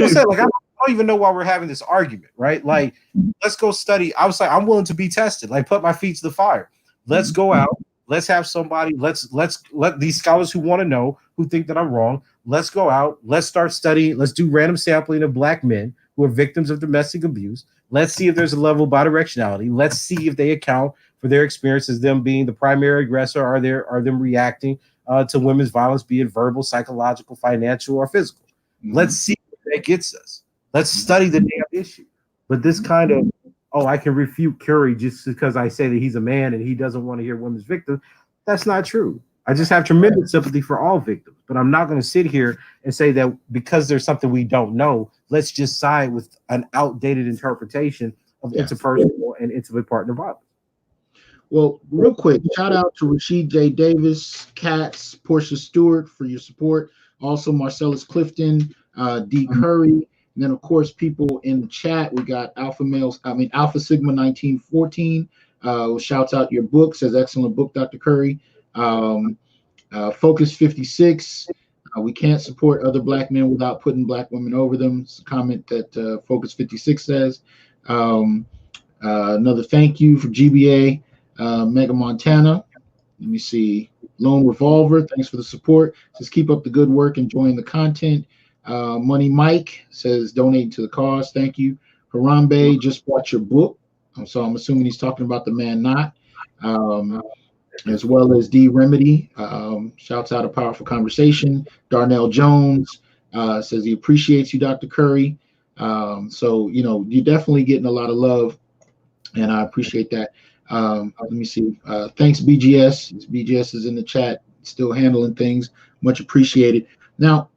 I don't even know why we're having this argument, right? Like, let's go study. I was like, I'm willing to be tested. Like, put my feet to the fire. Let's go out. Let's have somebody. Let's let these scholars who want to know, who think that I'm wrong. Let's go out. Let's start studying. Let's do random sampling of black men who are victims of domestic abuse. Let's see if there's a level of bidirectionality. Let's see if they account for their experiences, them being the primary aggressor, are them reacting to women's violence, be it verbal, psychological, financial, or physical. Let's see where that gets us. Let's study the damn issue. But this kind of, oh, I can refute Curry just because I say that he's a man and he doesn't want to hear women's victims, that's not true. I just have tremendous sympathy for all victims, but I'm not going to sit here and say that because there's something we don't know, let's just side with an outdated interpretation of interpersonal and intimate partner violence. Well, real quick, shout out to Rashid J. Davis, Katz, Portia Stewart for your support. Also, Marcellus Clifton, D. Curry. And then, of course, people in the chat. We got Alpha Sigma 1914. Shouts out your book, says excellent book, Dr. Curry. Focus 56. We can't support other Black men without putting Black women over them. It's a comment that Focus 56 says. Another thank you for GBA. Mega Montana. Let me see. Lone Revolver, thanks for the support. Says keep up the good work, enjoying the content. Money Mike says donate to the cause. Thank you. Harambe just bought your book, so I'm assuming he's talking about The Man Not, as well as D Remedy. Shouts out a powerful conversation. Darnell Jones says he appreciates you, Dr. Curry. So you're definitely getting a lot of love, and I appreciate that. Let me see. Thanks, BGS. BGS is in the chat, still handling things. Much appreciated. Now,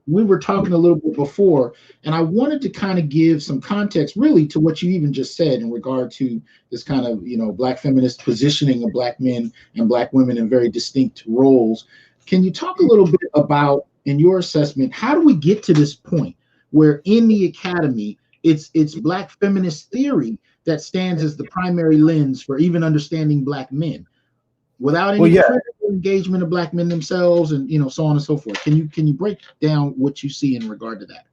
we were talking a little bit before, and I wanted to kind of give some context, really, to what you even just said in regard to this kind of, Black feminist positioning of Black men and Black women in very distinct roles. Can you talk a little bit about, in your assessment, how do we get to this point where in the academy, it's Black feminist theory that stands as the primary lens for even understanding Black men, without any critical engagement of Black men themselves, and so on and so forth? Can you break down what you see in regard to that?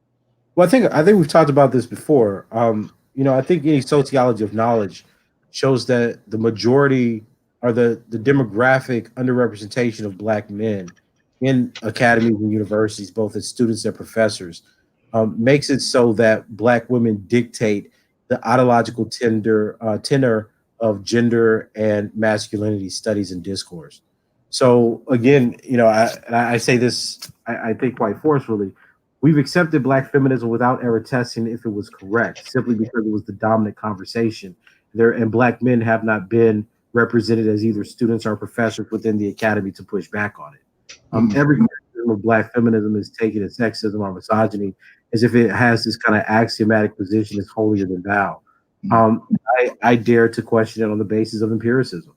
Well, I think we've talked about this before. I think any sociology of knowledge shows that the majority or the demographic underrepresentation of Black men in academies and universities, both as students and professors, makes it so that Black women dictate the ideological tenor of gender and masculinity studies and discourse. So again, I say this, I think quite forcefully, we've accepted Black feminism without ever testing if it was correct, simply because it was the dominant conversation there, and Black men have not been represented as either students or professors within the academy to push back on it. Every criticism of Black feminism is taken as sexism or misogyny, as if it has this kind of axiomatic position as holier than thou. I dare to question it on the basis of empiricism.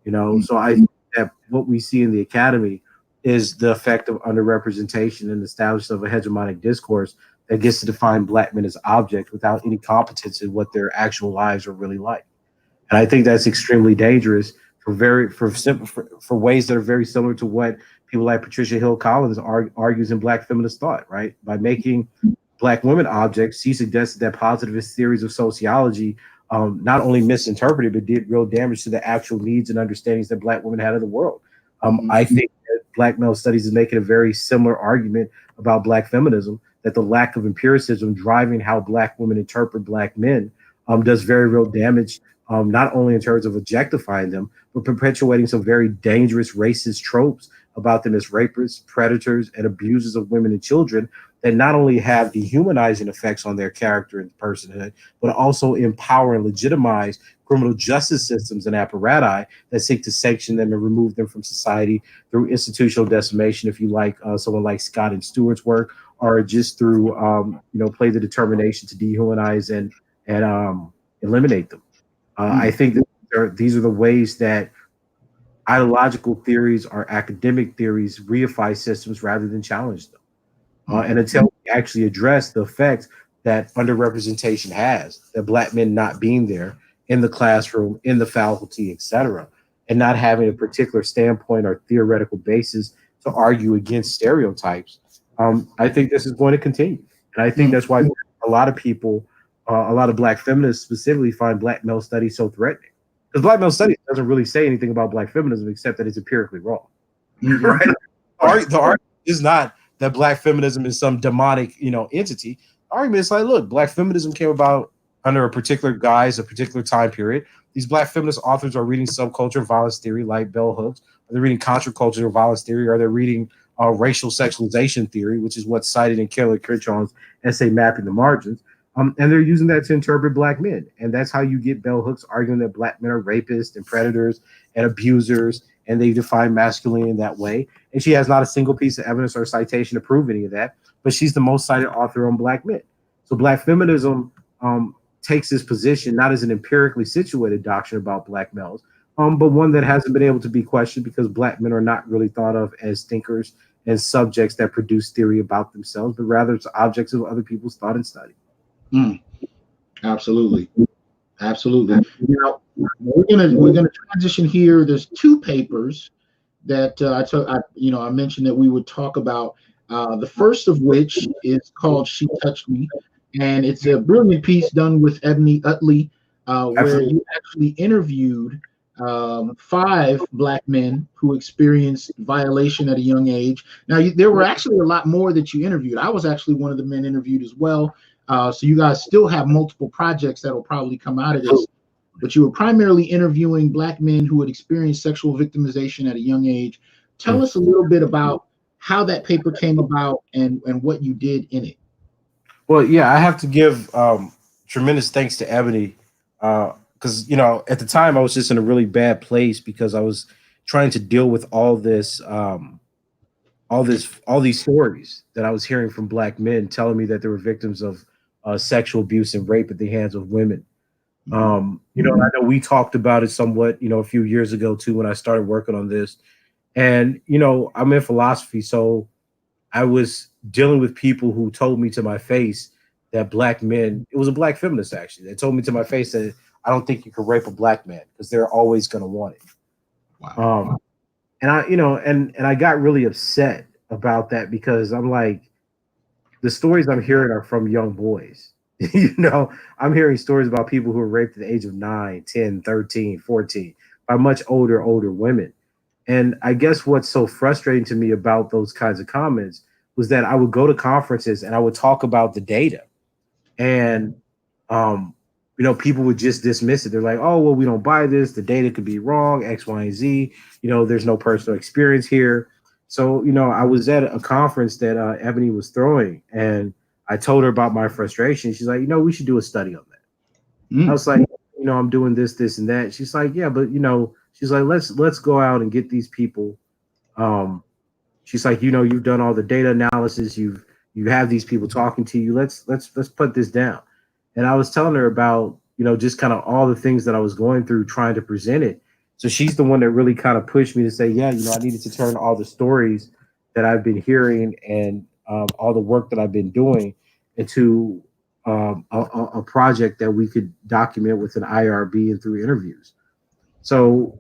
So I think that what we see in the academy is the effect of underrepresentation and the establishment of a hegemonic discourse that gets to define Black men as objects without any competence in what their actual lives are really like. And I think that's extremely dangerous for ways that are very similar to what people like Patricia Hill Collins argues in Black feminist thought, right? By making Black women objects, she suggested that positivist theories of sociology not only misinterpreted, but did real damage to the actual needs and understandings that Black women had of the world. I think that Black male studies is making a very similar argument about Black feminism, that the lack of empiricism driving how Black women interpret Black men does very real damage, not only in terms of objectifying them, but perpetuating some very dangerous racist tropes about them as rapists, predators, and abusers of women and children that not only have dehumanizing effects on their character and personhood, but also empower and legitimize criminal justice systems and apparati that seek to sanction them and remove them from society through institutional decimation, if you like someone like Scott and Stewart's work, or just through play the determination to dehumanize and eliminate them. I think that these are the ways that ideological theories or academic theories reify systems rather than challenge them. And until we actually address the effect that underrepresentation has, that Black men not being there in the classroom, in the faculty, etc., and not having a particular standpoint or theoretical basis to argue against stereotypes, I think this is going to continue. And I think that's why a lot of people, a lot of Black feminists specifically, find Black male studies so threatening. Because Black male studies doesn't really say anything about Black feminism except that it's empirically wrong. Right? The argument is not that Black feminism is some demonic, entity. The argument is like, look, Black feminism came about under a particular guise, a particular time period. These Black feminist authors are reading subculture violence theory like bell hooks. Are they reading contracultural violence theory? Are they reading racial sexualization theory, which is what's cited in Kelly Kirchhoff's essay Mapping the Margins? And they're using that to interpret Black men. And that's how you get bell hooks arguing that Black men are rapists and predators and abusers, and they define masculinity in that way. And she has not a single piece of evidence or citation to prove any of that, but she's the most cited author on Black men. So Black feminism takes this position not as an empirically situated doctrine about Black males, but one that hasn't been able to be questioned because Black men are not really thought of as thinkers and subjects that produce theory about themselves, but rather it's objects of other people's thought and study. Absolutely. Now we're gonna transition here. There's two papers that I mentioned that we would talk about. The first of which is called "She Touched Me," and it's a brilliant piece done with Ebony Utley, where you actually interviewed 5 Black men who experienced violation at a young age. Now, there were actually a lot more that you interviewed. I was actually one of the men interviewed as well. So you guys still have multiple projects that will probably come out of this. But you were primarily interviewing Black men who had experienced sexual victimization at a young age. Tell us a little bit about how that paper came about and what you did in it. Well, yeah, I have to give tremendous thanks to Ebony because at the time I was just in a really bad place because I was trying to deal with all these stories that I was hearing from Black men telling me that they were victims of sexual abuse and rape at the hands of women. I know we talked about it somewhat, a few years ago too when I started working on this, and I'm in philosophy, so I was dealing with people who told me to my face that Black men, it was a Black feminist actually, they told me to my face that I don't think you can rape a Black man because they're always going to want it. Wow. And I, and I got really upset about that because I'm like, the stories I'm hearing are from young boys. I'm hearing stories about people who were raped at the age of 9, 10, 13, 14 by much older women. And I guess what's so frustrating to me about those kinds of comments was that I would go to conferences and I would talk about the data. And, people would just dismiss it. They're like, oh, well, we don't buy this. The data could be wrong, X, Y, and Z. There's no personal experience here. So, I was at a conference that Ebony was throwing, and I told her about my frustration. She's like, we should do a study on that. I was like, I'm doing this, and that. She's like, yeah, but she's like, let's go out and get these people. She's like, you've done all the data analysis. You have these people talking to you. Let's put this down. And I was telling her about, just kind of all the things that I was going through trying to present it. So she's the one that really kind of pushed me to say, yeah, I needed to turn all the stories that I've been hearing and all the work that I've been doing into a project that we could document with an IRB and through interviews. So,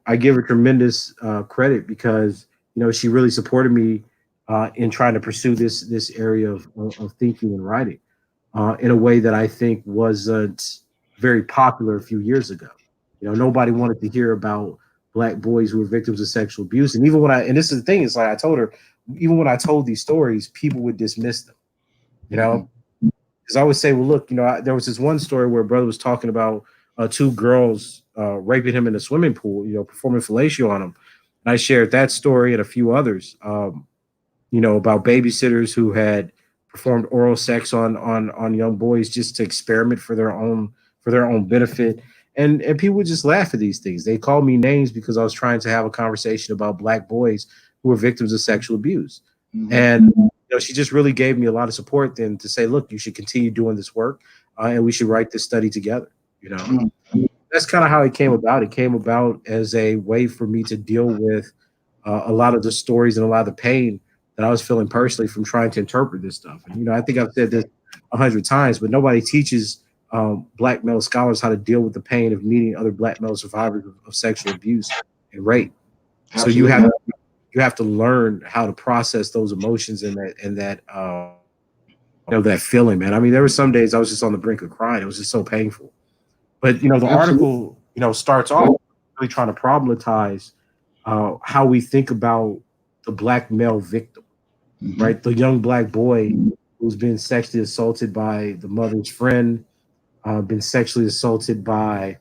I give her tremendous credit because, she really supported me in trying to pursue this area of thinking and writing in a way that I think wasn't very popular a few years ago. Nobody wanted to hear about Black boys who were victims of sexual abuse. And even and this is the thing, it's like I told her, even when I told these stories, people would dismiss them, because I would say, well, look, there was this one story where a brother was talking about 2 girls raping him in a swimming pool, performing fellatio on him. And I shared that story and a few others, about babysitters who had performed oral sex on young boys just to experiment for their own benefit. And people would just laugh at these things. They called me names because I was trying to have a conversation about Black boys who were victims of sexual abuse. And she just really gave me a lot of support then to say, look, you should continue doing this work and we should write this study together. That's kind of how it came about. It came about as a way for me to deal with a lot of the stories and a lot of the pain that I was feeling personally from trying to interpret this stuff. And, I think I've said this 100 times, but nobody teaches Black male scholars how to deal with the pain of meeting other Black male survivors of sexual abuse and rape. Absolutely. So you have to learn how to process those emotions and that that feeling, man. I mean, there were some days I was just on the brink of crying. It was just so painful. But the Absolutely. Article starts off really trying to problematize how we think about the Black male victim, right? The young Black boy who's been sexually assaulted by the mother's friend, been sexually assaulted by,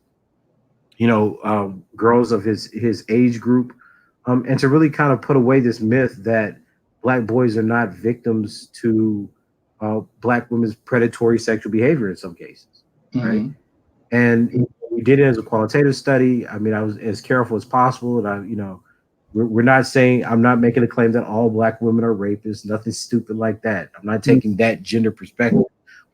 girls of his age group, and to really kind of put away this myth that black boys are not victims to black women's predatory sexual behavior in some cases, right? Mm-hmm. And we did it as a qualitative study. I mean, I was as careful as possible, and we're not saying, I'm not making a claim that all black women are rapists, nothing stupid like that. I'm not taking that gender perspective.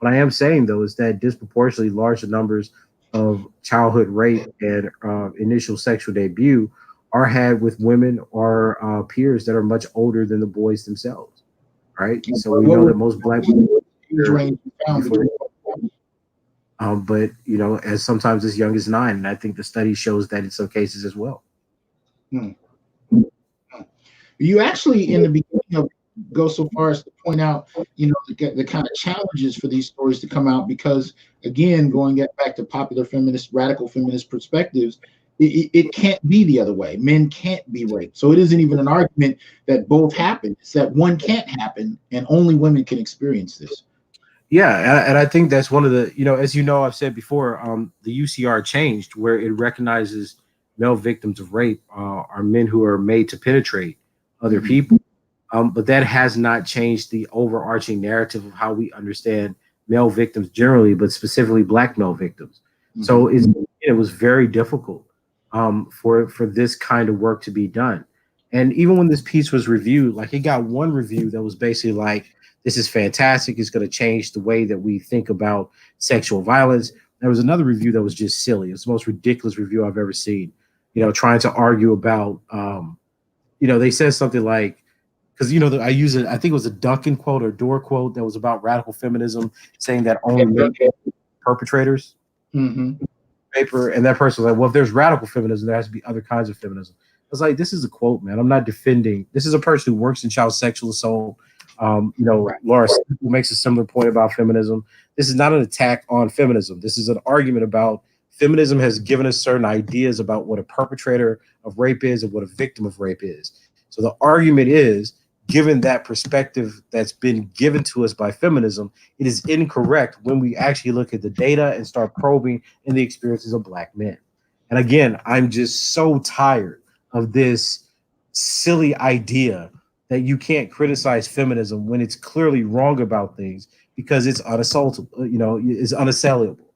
What I am saying, though, is that disproportionately large numbers of childhood rape and initial sexual debut are had with women or peers that are much older than the boys themselves, right? So we What know was that most black the women age range you found before, between? but as sometimes as young as 9, and I think the study shows that in some cases as well. Hmm. You actually, in the beginning of, go so far as to point out, the kind of challenges for these stories to come out, because again, going back to popular feminist, radical feminist perspectives, it can't be the other way. Men can't be raped. So it isn't even an argument that both happen. It's that one can't happen and only women can experience this. Yeah, and I think that's one of the, as I've said before, the UCR changed where it recognizes male victims of rape are men who are made to penetrate other Mhm. people. But that has not changed the overarching narrative of how we understand male victims generally, but specifically black male victims. So it was very difficult for this kind of work to be done. And even when this piece was reviewed, like it got one review that was basically like, this is fantastic. It's going to change the way that we think about sexual violence. There was another review that was just silly. It's the most ridiculous review I've ever seen. Trying to argue about, they said something like, because I use it. I think it was a Duncan quote or Door quote that was about radical feminism, saying that only men can be perpetrators. Mm-hmm. Paper, and that person was like, "Well, if there's radical feminism, there has to be other kinds of feminism." I was like, "This is a quote, man. I'm not defending. This is a person who works in child sexual assault." Laura who makes a similar point about feminism. This is not an attack on feminism. This is an argument about feminism has given us certain ideas about what a perpetrator of rape is and what a victim of rape is. So the argument is, given that perspective that's been given to us by feminism, it is incorrect when we actually look at the data and start probing in the experiences of black men. And again, I'm just so tired of this silly idea that you can't criticize feminism when it's clearly wrong about things because it's unassaultable, is unassailable.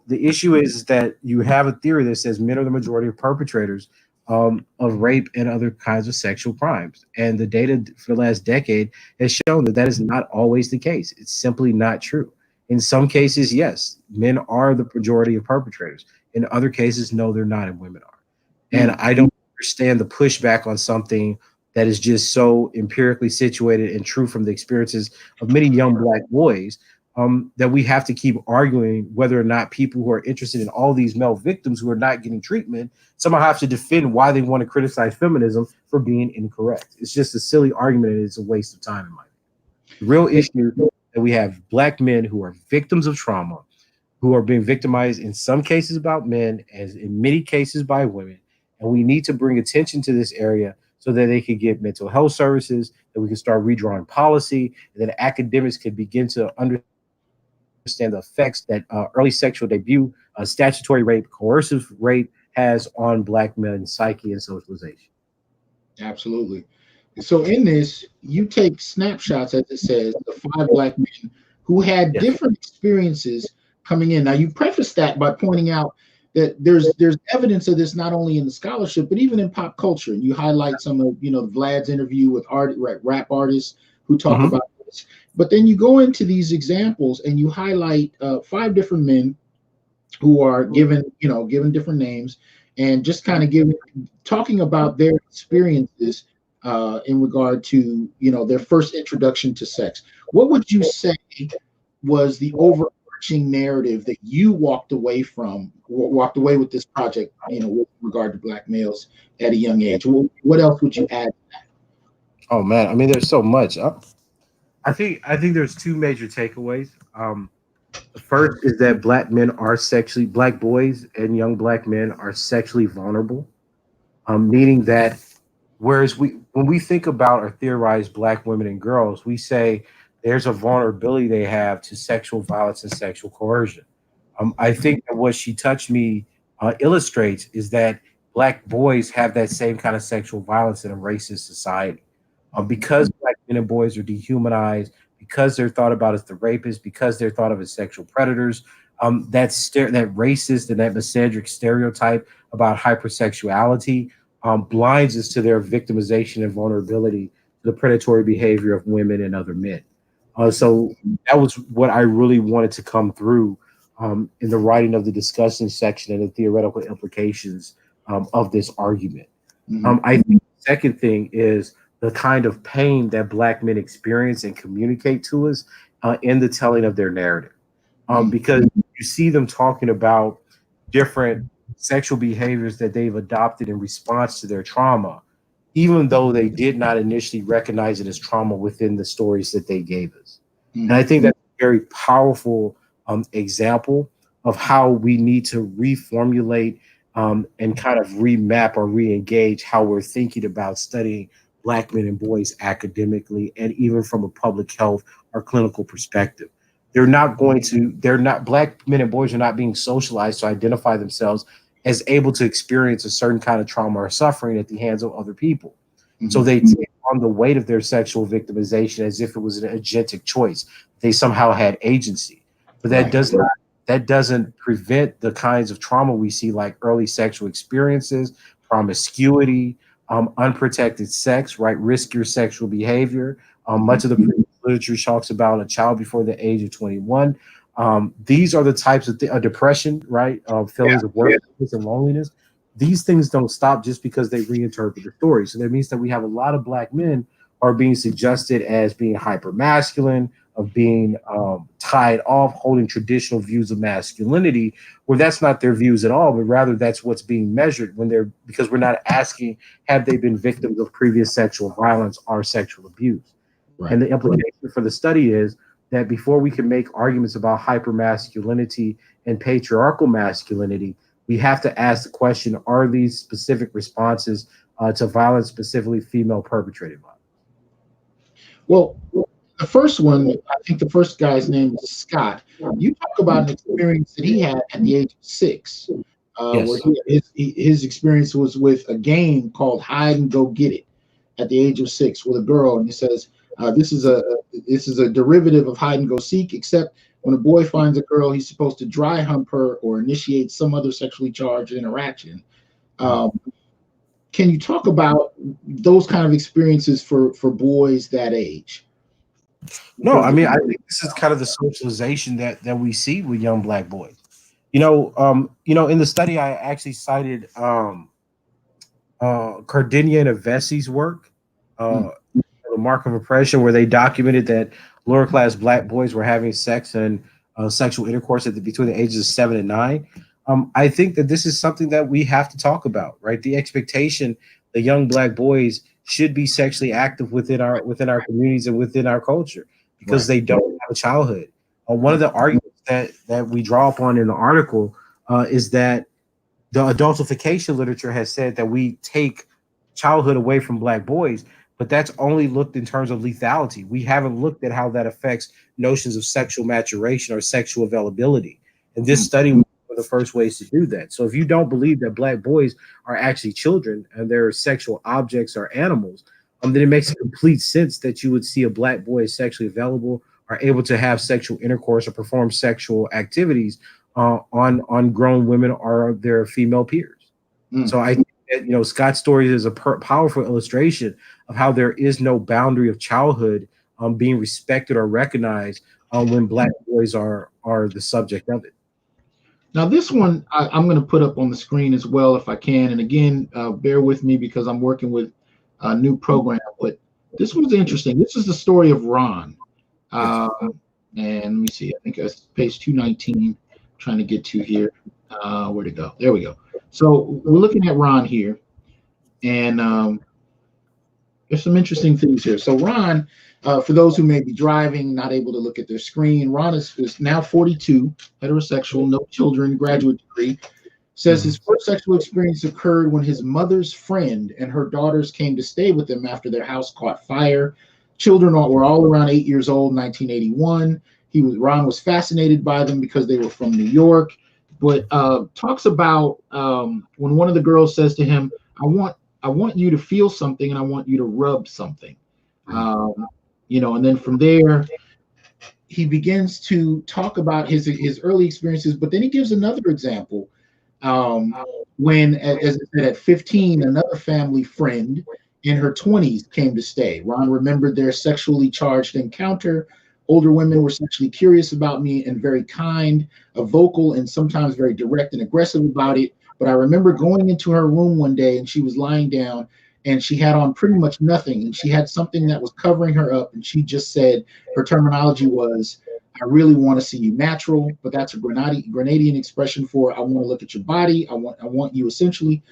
The issue is that you have a theory that says men are the majority of perpetrators of rape and other kinds of sexual crimes. And the data for the last decade has shown that that is not always the case. It's simply not true. In some cases, yes, men are the majority of perpetrators. In other cases, no, they're not, and women are. And I don't understand the pushback on something that is just so empirically situated and true from the experiences of many young black boys, that we have to keep arguing whether or not people who are interested in all these male victims who are not getting treatment somehow have to defend why they want to criticize feminism for being incorrect. It's just a silly argument and it's a waste of time in my opinion. The real issue is that we have black men who are victims of trauma, who are being victimized in some cases by men, as in many cases by women. And we need to bring attention to this area so that they can get mental health services, that we can start redrawing policy, and that academics can begin to understand the effects that early sexual debut, statutory rape, coercive rape has on black men's psyche and socialization. Absolutely. So in this, you take snapshots, as it says, the 5 black men who had Yes. different experiences coming in. Now, you preface that by pointing out that there's evidence of this not only in the scholarship but even in pop culture. And you highlight some of Vlad's interview with rap artists who talk Mm-hmm. about this. But then you go into these examples and you highlight 5 different men who are given different names, and just kind of talking about their experiences in regard to their first introduction to sex. What would you say was the overarching narrative that you walked away with this project, with regard to black males at a young age? What else would you add? Oh man, I mean, there's so much. I think there's two major takeaways. The first is that black boys and young black men are sexually vulnerable, meaning that whereas when we think about or theorize black women and girls, we say there's a vulnerability they have to sexual violence and sexual coercion. I think that what she touched me illustrates is that Black boys have that same kind of sexual violence in a racist society. Because Black men and boys are dehumanized, because they're thought about as the rapists, because they're thought of as sexual predators, that racist and that misandric stereotype about hypersexuality blinds us to their victimization and vulnerability to the predatory behavior of women and other men. So that was what I really wanted to come through in the writing of the discussion section and the theoretical implications of this argument. I think the second thing is the kind of pain that Black men experience and communicate to us in the telling of their narrative. Because you see them talking about different sexual behaviors that they've adopted in response to their trauma, even though they did not initially recognize it as trauma within the stories that they gave us. And I think that's a very powerful example of how we need to reformulate and kind of remap or re-engage how we're thinking about studying Black men and boys academically and even from a public health or clinical perspective. They're not Black men and boys are not being socialized to identify themselves as able to experience a certain kind of trauma or suffering at the hands of other people. So they take on the weight of their sexual victimization as if it was an agentic choice. They somehow had agency. But that doesn't prevent the kinds of trauma we see, like early sexual experiences, promiscuity, unprotected sex, right? Riskier sexual behavior. Much of the literature talks about a child before the age of 21. These are the types of depression, right? Feelings of worthlessness and loneliness. These things don't stop just because they reinterpret the story. So that means that we have a lot of Black men are being suggested as being hyper masculine, of being tied off, holding traditional views of masculinity, where that's not their views at all, but rather that's what's being measured because we're not asking, have they been victims of previous sexual violence or sexual abuse? Right. And the implication for the study is that before we can make arguments about hypermasculinity and patriarchal masculinity, we have to ask the question, are these specific responses to violence, specifically female perpetrated violence? Well, the first one, I think the first guy's name is Scott. You talk about an experience that he had at the age of 6, where his experience was with a game called Hide and Go Get It at the age of 6 with a girl, and he says this is a derivative of hide and go seek, except when a boy finds a girl, he's supposed to dry hump her or initiate some other sexually charged interaction. Can you talk about those kind of experiences for boys that age? No, I mean, I think this is kind of the socialization that we see with young Black boys. In the study, I actually cited Cardinia and Avessi's work, The Mark of Oppression, where they documented that lower class Black boys were having sex and sexual intercourse between the ages of 7 and 9. I think that this is something that we have to talk about, right? The expectation that young Black boys should be sexually active within our communities and within our culture because they don't have a childhood. One of the arguments that we draw upon in the article is that the adultification literature has said that we take childhood away from Black boys, but that's only looked in terms of lethality. We haven't looked at how that affects notions of sexual maturation or sexual availability. And this study was one of the first ways to do that. So if you don't believe that Black boys are actually children and they're sexual objects or animals, then it makes complete sense that you would see a Black boy as sexually available or able to have sexual intercourse or perform sexual activities on grown women or their female peers. So I think that, Scott's story is a powerful illustration of how there is no boundary of childhood being respected or recognized when Black boys are the subject of it. Now, this one I'm going to put up on the screen as well if I can. And again, bear with me because I'm working with a new program. But this one's interesting. This is the story of Ron. And let me see. I think it's page 219. Trying to get to here. Where'd it go? There we go. So we're looking at Ron here. And there's some interesting things here. So Ron, for those who may be driving, not able to look at their screen, Ron is now 42, heterosexual, no children, graduate degree. Says his first sexual experience occurred when his mother's friend and her daughters came to stay with him after their house caught fire. Children were all around 8 years old in 1981. Ron was fascinated by them because they were from New York, but talks about when one of the girls says to him, I want you to feel something and I want you to rub something. And then from there he begins to talk about his early experiences, but then he gives another example. When, as I said, at 15, another family friend in her 20s came to stay. Ron remembered their sexually charged encounter. Older women were sexually curious about me and very kind, vocal, and sometimes very direct and aggressive about it. But I remember going into her room one day and she was lying down and she had on pretty much nothing. And she had something that was covering her up. And she just said, her terminology was, I really want to see you natural, but that's a Grenadian expression for I want to look at your body. I want you essentially.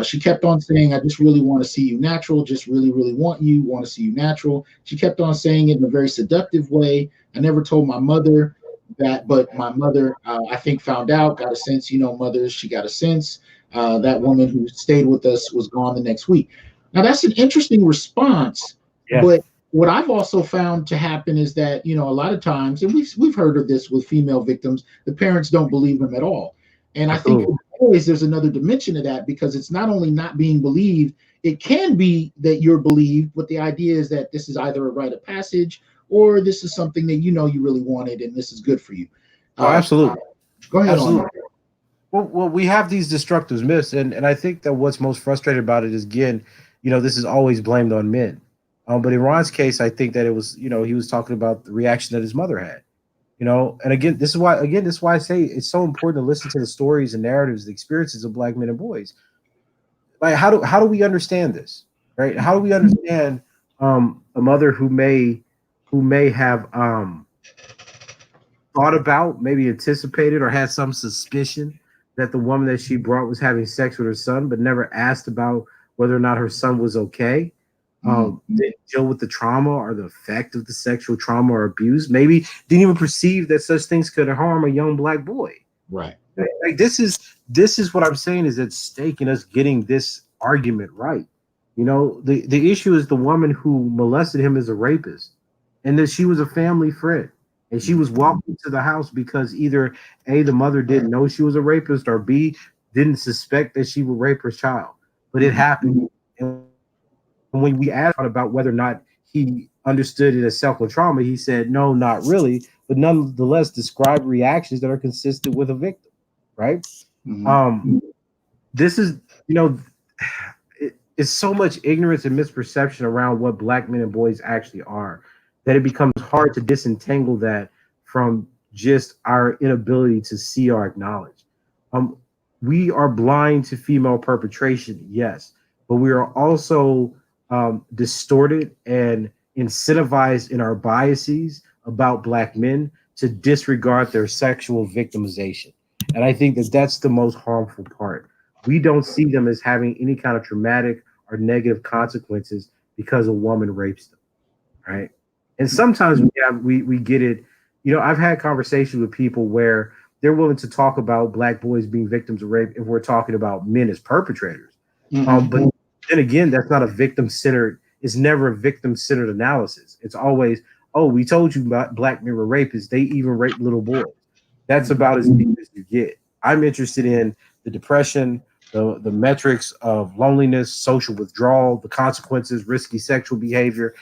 She kept on saying, I just really want to see you natural, just really, really want to see you natural. She kept on saying it in a very seductive way. I never told my mother that, but my mother, I think, found out, got a sense, mothers, she got a sense. That woman who stayed with us was gone the next week. Now, that's an interesting response, but what I've also found to happen is that, a lot of times, and we've heard of this with female victims, the parents don't believe them at all. And I think always there's another dimension to that, because it's not only not being believed, it can be that you're believed, but the idea is that this is either a rite of passage or this is something that you really wanted and this is good for you. Absolutely. Go ahead. Absolutely. Well, we have these destructive myths, and I think that what's most frustrating about it is, again, this is always blamed on men. But in Ron's case, I think that it was, he was talking about the reaction that his mother had, and again, this is why I say it's so important to listen to the stories and narratives, the experiences of Black men and boys. Like, how do we understand this, right? How do we understand a mother who may have thought about, maybe anticipated, or had some suspicion that the woman that she brought was having sex with her son, but never asked about whether or not her son was okay? Didn't deal with the trauma or the effect of the sexual trauma or abuse. Maybe didn't even perceive that such things could harm a young Black boy. Right. Like, this is what I'm saying is at stake in us getting this argument right. The issue is the woman who molested him is a rapist, and that she was a family friend, and she was walked into the house because either A, the mother didn't know she was a rapist, or B, didn't suspect that she would rape her child. But it happened. And when we asked about whether or not he understood it as sexual trauma, he said, no, not really, but nonetheless described reactions that are consistent with a victim, right? This is, it's so much ignorance and misperception around what Black men and boys actually are, that it becomes hard to disentangle that from just our inability to see or acknowledge. We are blind to female perpetration, yes, but we are also distorted and incentivized in our biases about Black men to disregard their sexual victimization. And I think that that's the most harmful part. We don't see them as having any kind of traumatic or negative consequences because a woman rapes them, right? And sometimes we get it. I've had conversations with people where they're willing to talk about Black boys being victims of rape if we're talking about men as perpetrators. But then again, that's not a victim-centered. It's never a victim-centered analysis. It's always, oh, we told you about Black men were rapists. They even rape little boys. That's about as deep as you get. I'm interested in the depression, the metrics of loneliness, social withdrawal, the consequences, risky sexual behavior.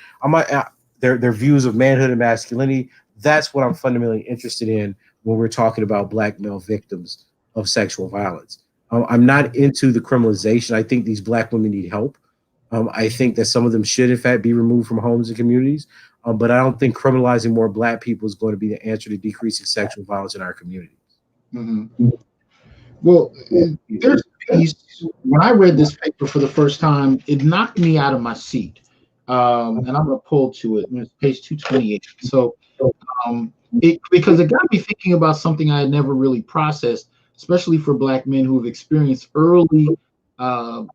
Their views of manhood and masculinity. That's what I'm fundamentally interested in when we're talking about Black male victims of sexual violence. I'm not into the criminalization. I think these Black women need help. I think that some of them should, in fact, be removed from homes and communities. But I don't think criminalizing more Black people is going to be the answer to decreasing sexual violence in our communities. Well, there's a piece, when I read this paper for the first time, it knocked me out of my seat. And I'm going to pull to it. It's page 228. So, because it got me thinking about something I had never really processed, especially for Black men who have experienced early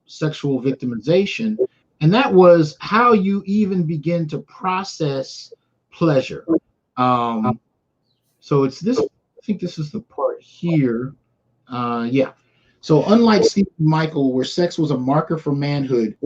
sexual victimization. And that was how you even begin to process pleasure. So it's this, I think this is the part here. So unlike Stephen Michael, where sex was a marker for manhood,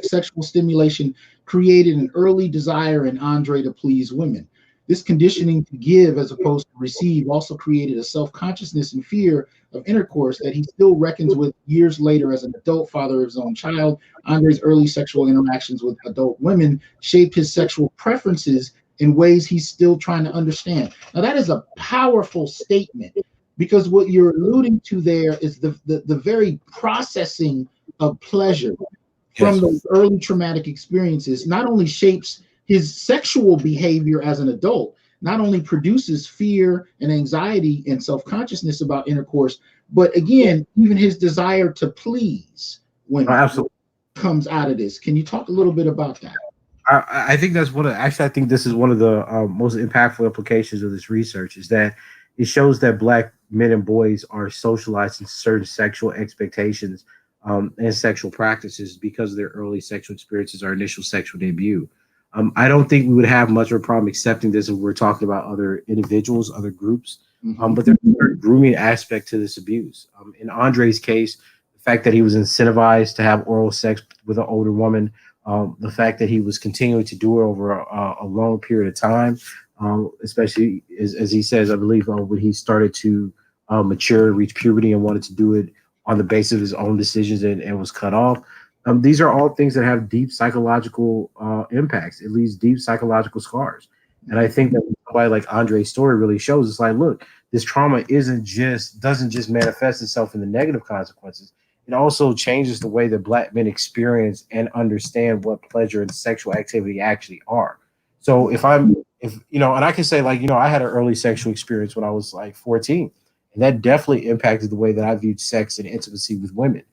sexual stimulation created an early desire in Audre to please women. This conditioning to give as opposed to receive also created a self-consciousness and fear of intercourse that he still reckons with years later as an adult father of his own child. Andre's early sexual interactions with adult women shaped his sexual preferences in ways he's still trying to understand. Now, that is a powerful statement, because what you're alluding to there is the very processing of pleasure from those early traumatic experiences not only shapes his sexual behavior as an adult, not only produces fear and anxiety and self-consciousness about intercourse, but again, even his desire to please women comes out of this. Can you talk a little bit about that? I think that's I think this is one of the most impactful implications of this research, is that it shows that Black men and boys are socialized in certain sexual expectations and sexual practices because of their early sexual experiences or initial sexual debut. I don't think we would have much of a problem accepting this if we're talking about other individuals, other groups, but there's a grooming aspect to this abuse. In Andre's case, the fact that he was incentivized to have oral sex with an older woman, the fact that he was continuing to do it over a long period of time, especially as he says, I believe, when he started to mature, reach puberty, and wanted to do it on the basis of his own decisions and was cut off. These are all things that have deep psychological impacts. It leaves deep psychological scars. And I think that somebody like Andre's story really shows, it's like, look, this trauma doesn't just manifest itself in the negative consequences. It also changes the way that Black men experience and understand what pleasure and sexual activity actually are. So if and I can say, like, I had an early sexual experience when I was like 14, and that definitely impacted the way that I viewed sex and intimacy with women.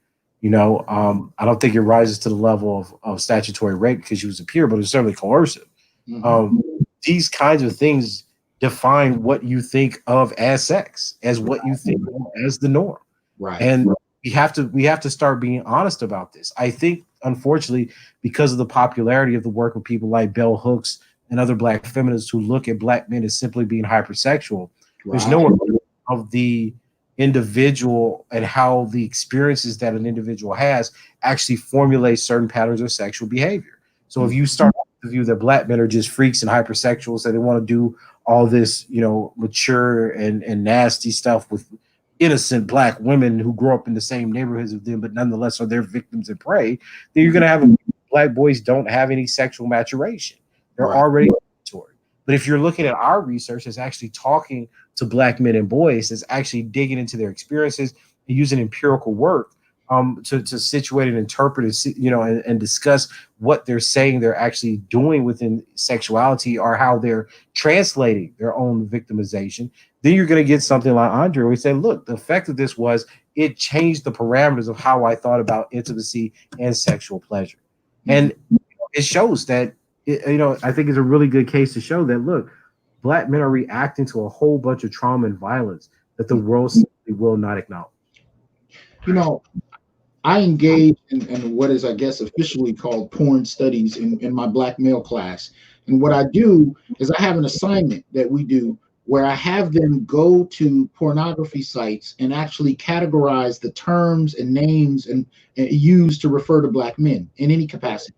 I don't think it rises to the level of statutory rape because she was a peer, but it's certainly coercive. These kinds of things define what you think of as sex, as what you think of as the norm. Right. And we have to start being honest about this. I think, unfortunately, because of the popularity of the work of people like Bell Hooks and other Black feminists who look at Black men as simply being hypersexual, there's no one of the individual and how the experiences that an individual has actually formulate certain patterns of sexual behavior. So if you start to view that Black men are just freaks and hypersexuals, that they want to do all this, mature and nasty stuff with innocent Black women who grow up in the same neighborhoods with them, but nonetheless are their victims and prey, then you're going to have Black boys don't have any sexual maturation. They're already immature. But if you're looking at our research that's actually talking to Black men and boys, that's actually digging into their experiences and using empirical work to situate and interpret and discuss what they're saying they're actually doing within sexuality or how they're translating their own victimization, then you're going to get something like Andre, where we say, look, the effect of this was it changed the parameters of how I thought about intimacy and sexual pleasure. And it shows that, I think it's a really good case to show that, look, Black men are reacting to a whole bunch of trauma and violence that the world simply will not acknowledge. I engage in what is, I guess, officially called porn studies in my Black male class. And what I do is I have an assignment that we do where I have them go to pornography sites and actually categorize the terms and names and used to refer to Black men in any capacity.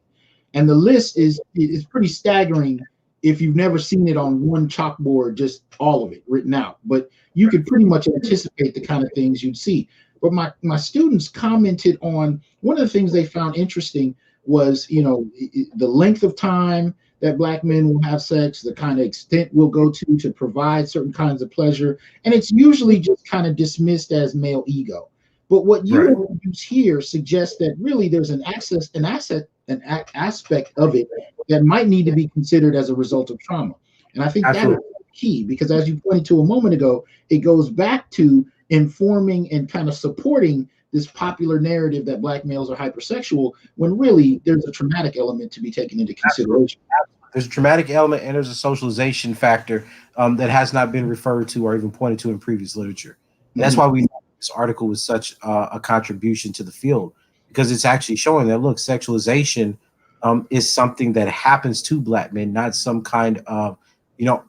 And the list is pretty staggering if you've never seen it on one chalkboard, just all of it written out. But you could pretty much anticipate the kind of things you'd see. But my students commented on one of the things they found interesting was, the length of time that Black men will have sex, the kind of extent we'll go to provide certain kinds of pleasure. And it's usually just kind of dismissed as male ego. But what you use here suggests that really there's an aspect of it that might need to be considered as a result of trauma. And I think that is key, because as you pointed to a moment ago, it goes back to informing and kind of supporting this popular narrative that Black males are hypersexual, when really there's a traumatic element to be taken into consideration. There's a traumatic element and there's a socialization factor that has not been referred to or even pointed to in previous literature. And that's why we thought this article was such a contribution to the field, because it's actually showing that, look, sexualization is something that happens to Black men, not some kind of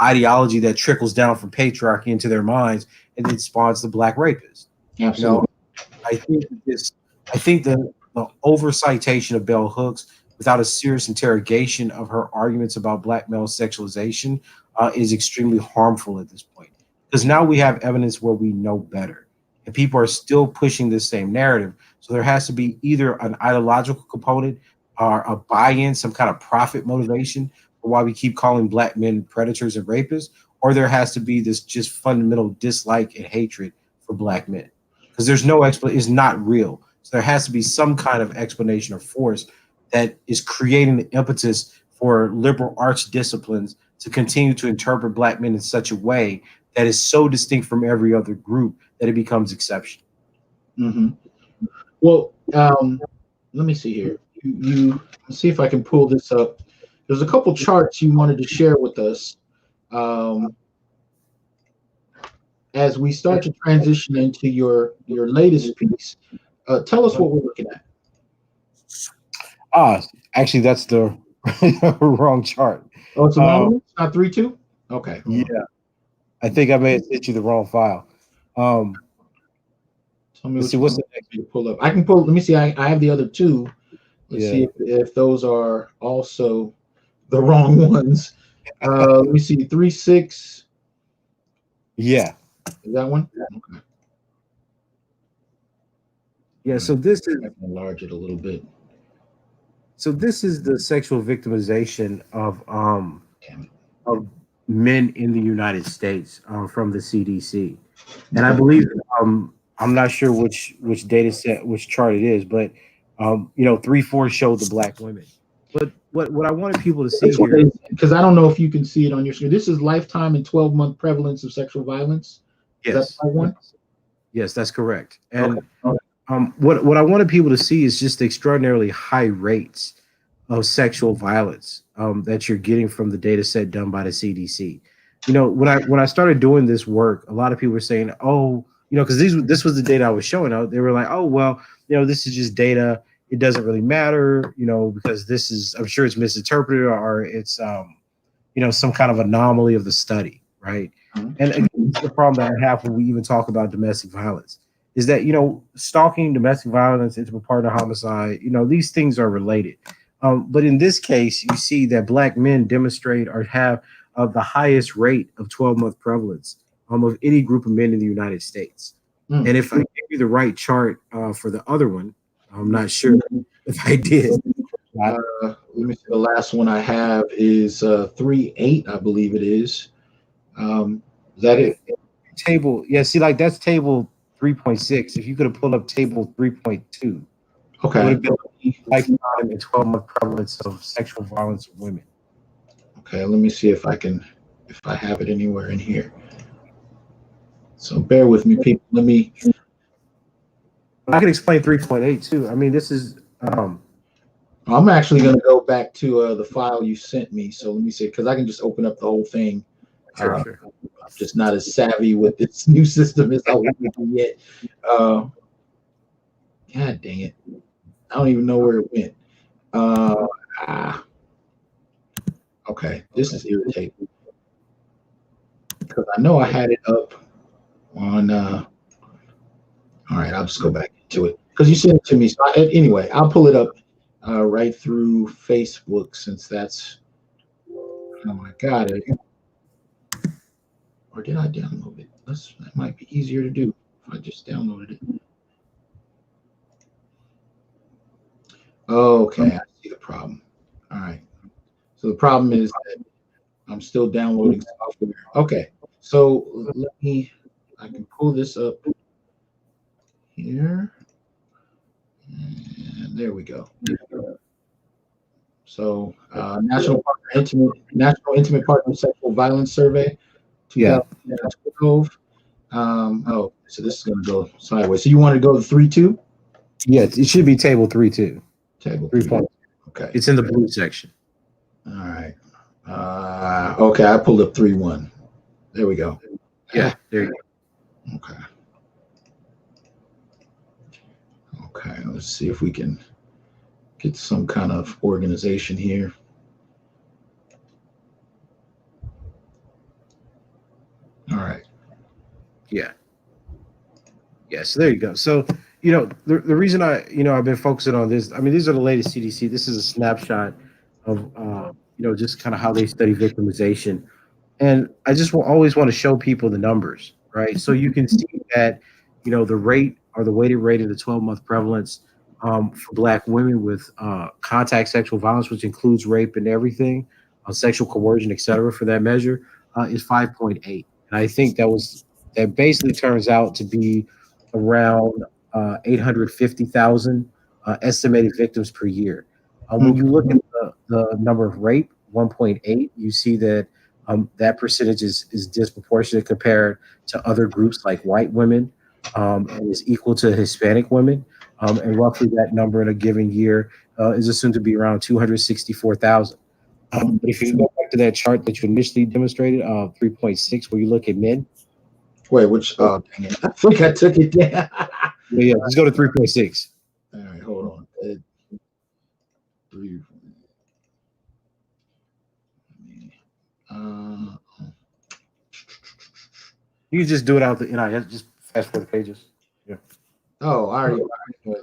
ideology that trickles down from patriarchy into their minds and then spawns the Black rapist. Absolutely. I think the overcitation of Bell Hooks, the without a serious interrogation of her arguments about Black male sexualization is extremely harmful at this point. Because now we have evidence where we know better, and people are still pushing this same narrative. So there has to be either an ideological component or a buy-in, some kind of profit motivation for why we keep calling Black men predators and rapists, or there has to be this just fundamental dislike and hatred for Black men. Because there's no explanation, it's not real. So there has to be some kind of explanation or force that is creating the impetus for liberal arts disciplines to continue to interpret Black men in such a way that is so distinct from every other group that it becomes exceptional. Mm-hmm. Well, let me see here. You let's see if I can pull this up. There's a couple charts you wanted to share with us as we start to transition into your latest piece. Tell us what we're looking at. Actually, that's the wrong chart. Oh, it's the wrong one? It's not 3-2? Okay. Yeah. I think I may have sent you the wrong file. Tell me let's see what's the next to pull up. I can pull. Let me see. I have the other two. Let's see if those are also the wrong ones. Let me see. 3-6. Yeah. Is that one? Okay. Yeah. So this is. I can enlarge it a little bit. So this is the sexual victimization of men in the United States from the CDC, and I believe I'm not sure which data set, which chart it is, but 3-4 showed the Black women. But what I wanted people to see here, because I don't know if you can see it on your screen. This is lifetime and 12-month prevalence of sexual violence. Yes, is that one? Yes, that's correct. And what I wanted people to see is just the extraordinarily high rates of sexual violence that you're getting from the data set done by the CDC. When I started doing this work, a lot of people were saying, "Oh, because this was the data I was showing out." They were like, "Oh, well, this is just data. It doesn't really matter, because this is, I'm sure it's misinterpreted or it's some kind of anomaly of the study, right?" And again, this is the problem that I have when we even talk about domestic violence. Is that stalking, domestic violence, intimate partner homicide, these things are related. But in this case, you see that Black men demonstrate or have the highest rate of 12-month prevalence of any group of men in the United States. And if I give you the right chart for the other one, I'm not sure if I did. Let me see. The last one I have is 3-8, I believe it is. Is that it? Table, yeah. See, like that's table 3.6. If you could have pulled up table 3.2, okay, it would have been lifetime and 12-month prevalence of sexual violence of women. Okay, let me see if I have it anywhere in here. So bear with me, people. I can explain 3.8 too. I mean, this is. I'm actually going to go back to the file you sent me. So let me see, because I can just open up the whole thing. Sure. I'm just not as savvy with this new system as I want to be yet. God dang it. I don't even know where it went. Okay, this is irritating. Because I know I had it up on all right, I'll just go back into it. Because you sent it to me. So anyway, I'll pull it up right through Facebook since that's I got it. Or did I download it? That might be easier to do if I just downloaded it. Okay, I see the problem. All right. So the problem is that I'm still downloading software. Okay. So I can pull this up here. And there we go. So National Intimate Partner Sexual Violence Survey, 2012. So this is going to go sideways. So you want to go to 3-2? Yeah, it should be table 3.2. Table 3. Okay. It's in the blue section. All right. Okay, I pulled up 3-1. There we go. Yeah, there you go. Okay. Okay, let's see if we can get some kind of organization here. All right. Yeah. Yeah, so there you go. So The reason I've been focusing on this. I mean, these are the latest CDC. This is a snapshot of just kind of how they study victimization, and I just will always want to show people the numbers, right? So you can see that the rate or the weighted rate of the 12-month prevalence for Black women with contact sexual violence, which includes rape and everything, sexual coercion, et cetera, for that measure, is 5.8. And I think that basically turns out to be around 850,000 estimated victims per year. When you look at the number of rape, 1.8, you see that that percentage is disproportionate compared to other groups like white women, and is equal to Hispanic women. And roughly that number in a given year is assumed to be around 264,000. But if you go back to that chart that you initially demonstrated, 3.6, where you look at men. Wait, which? Dang it. I think I took it down. Yeah, let's go to 3.6. All right, hold on. 3. You can just do it out the NIS, just fast forward the pages. Yeah. Oh, I already.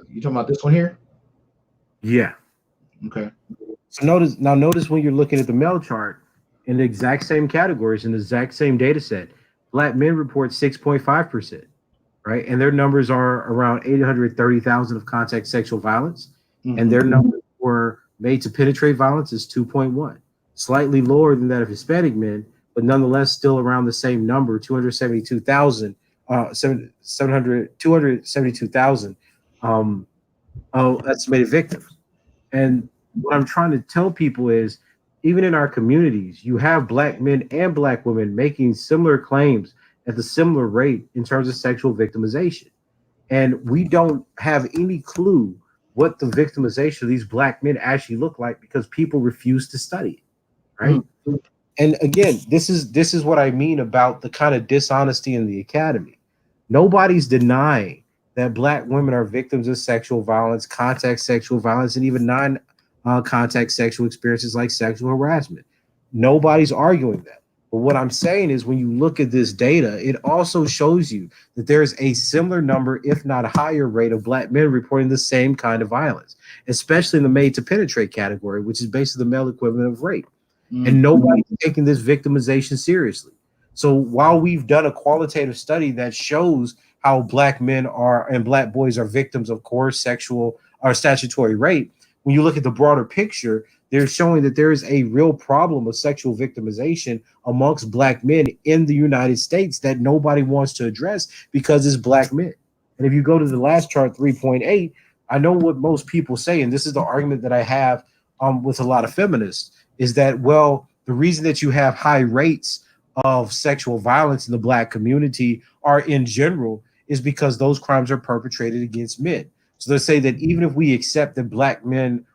You talking about this one here? Yeah. Okay. So notice when you're looking at the male chart in the exact same categories in the exact same data set, Black men report 6.5%, right? And their numbers are around 830,000 of contact sexual violence. Mm-hmm. And their numbers for made to penetrate violence is 2.1, slightly lower than that of Hispanic men, but nonetheless still around the same number, 272,000 estimated victims. And what I'm trying to tell people is, even in our communities, you have Black men and Black women making similar claims at the similar rate in terms of sexual victimization. And we don't have any clue what the victimization of these Black men actually look like because people refuse to study it, right? Mm-hmm. And again, this is what I mean about the kind of dishonesty in the academy. Nobody's denying that Black women are victims of sexual violence, contact sexual violence, and even non-contact sexual experiences like sexual harassment. Nobody's arguing that. But what I'm saying is, when you look at this data, it also shows you that there's a similar number, if not higher rate, of Black men reporting the same kind of violence, especially in the made to penetrate category, which is basically the male equivalent of rape. Mm-hmm. And nobody's taking this victimization seriously. So while we've done a qualitative study that shows how Black men are and Black boys are victims of coerced sexual or statutory rape, when you look at the broader picture, they're showing that there is a real problem of sexual victimization amongst Black men in the United States that nobody wants to address because it's Black men. And if you go to the last chart, 3.8, I know what most people say, and this is the argument that I have with a lot of feminists, is that, well, the reason that you have high rates of sexual violence in the Black community are in general is because those crimes are perpetrated against men. So they say that even if we accept that Black men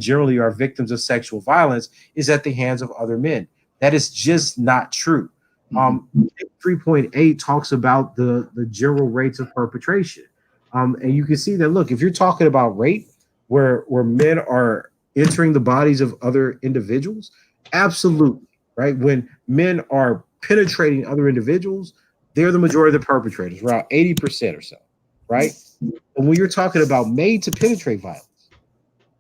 generally are victims of sexual violence, is at the hands of other men. That is just not true. 3.8 talks about the general rates of perpetration. And you can see that, look, if you're talking about rape where men are entering the bodies of other individuals, absolutely, right? When men are penetrating other individuals, they're the majority of the perpetrators, around 80% or so, right? And when you're talking about made to penetrate violence,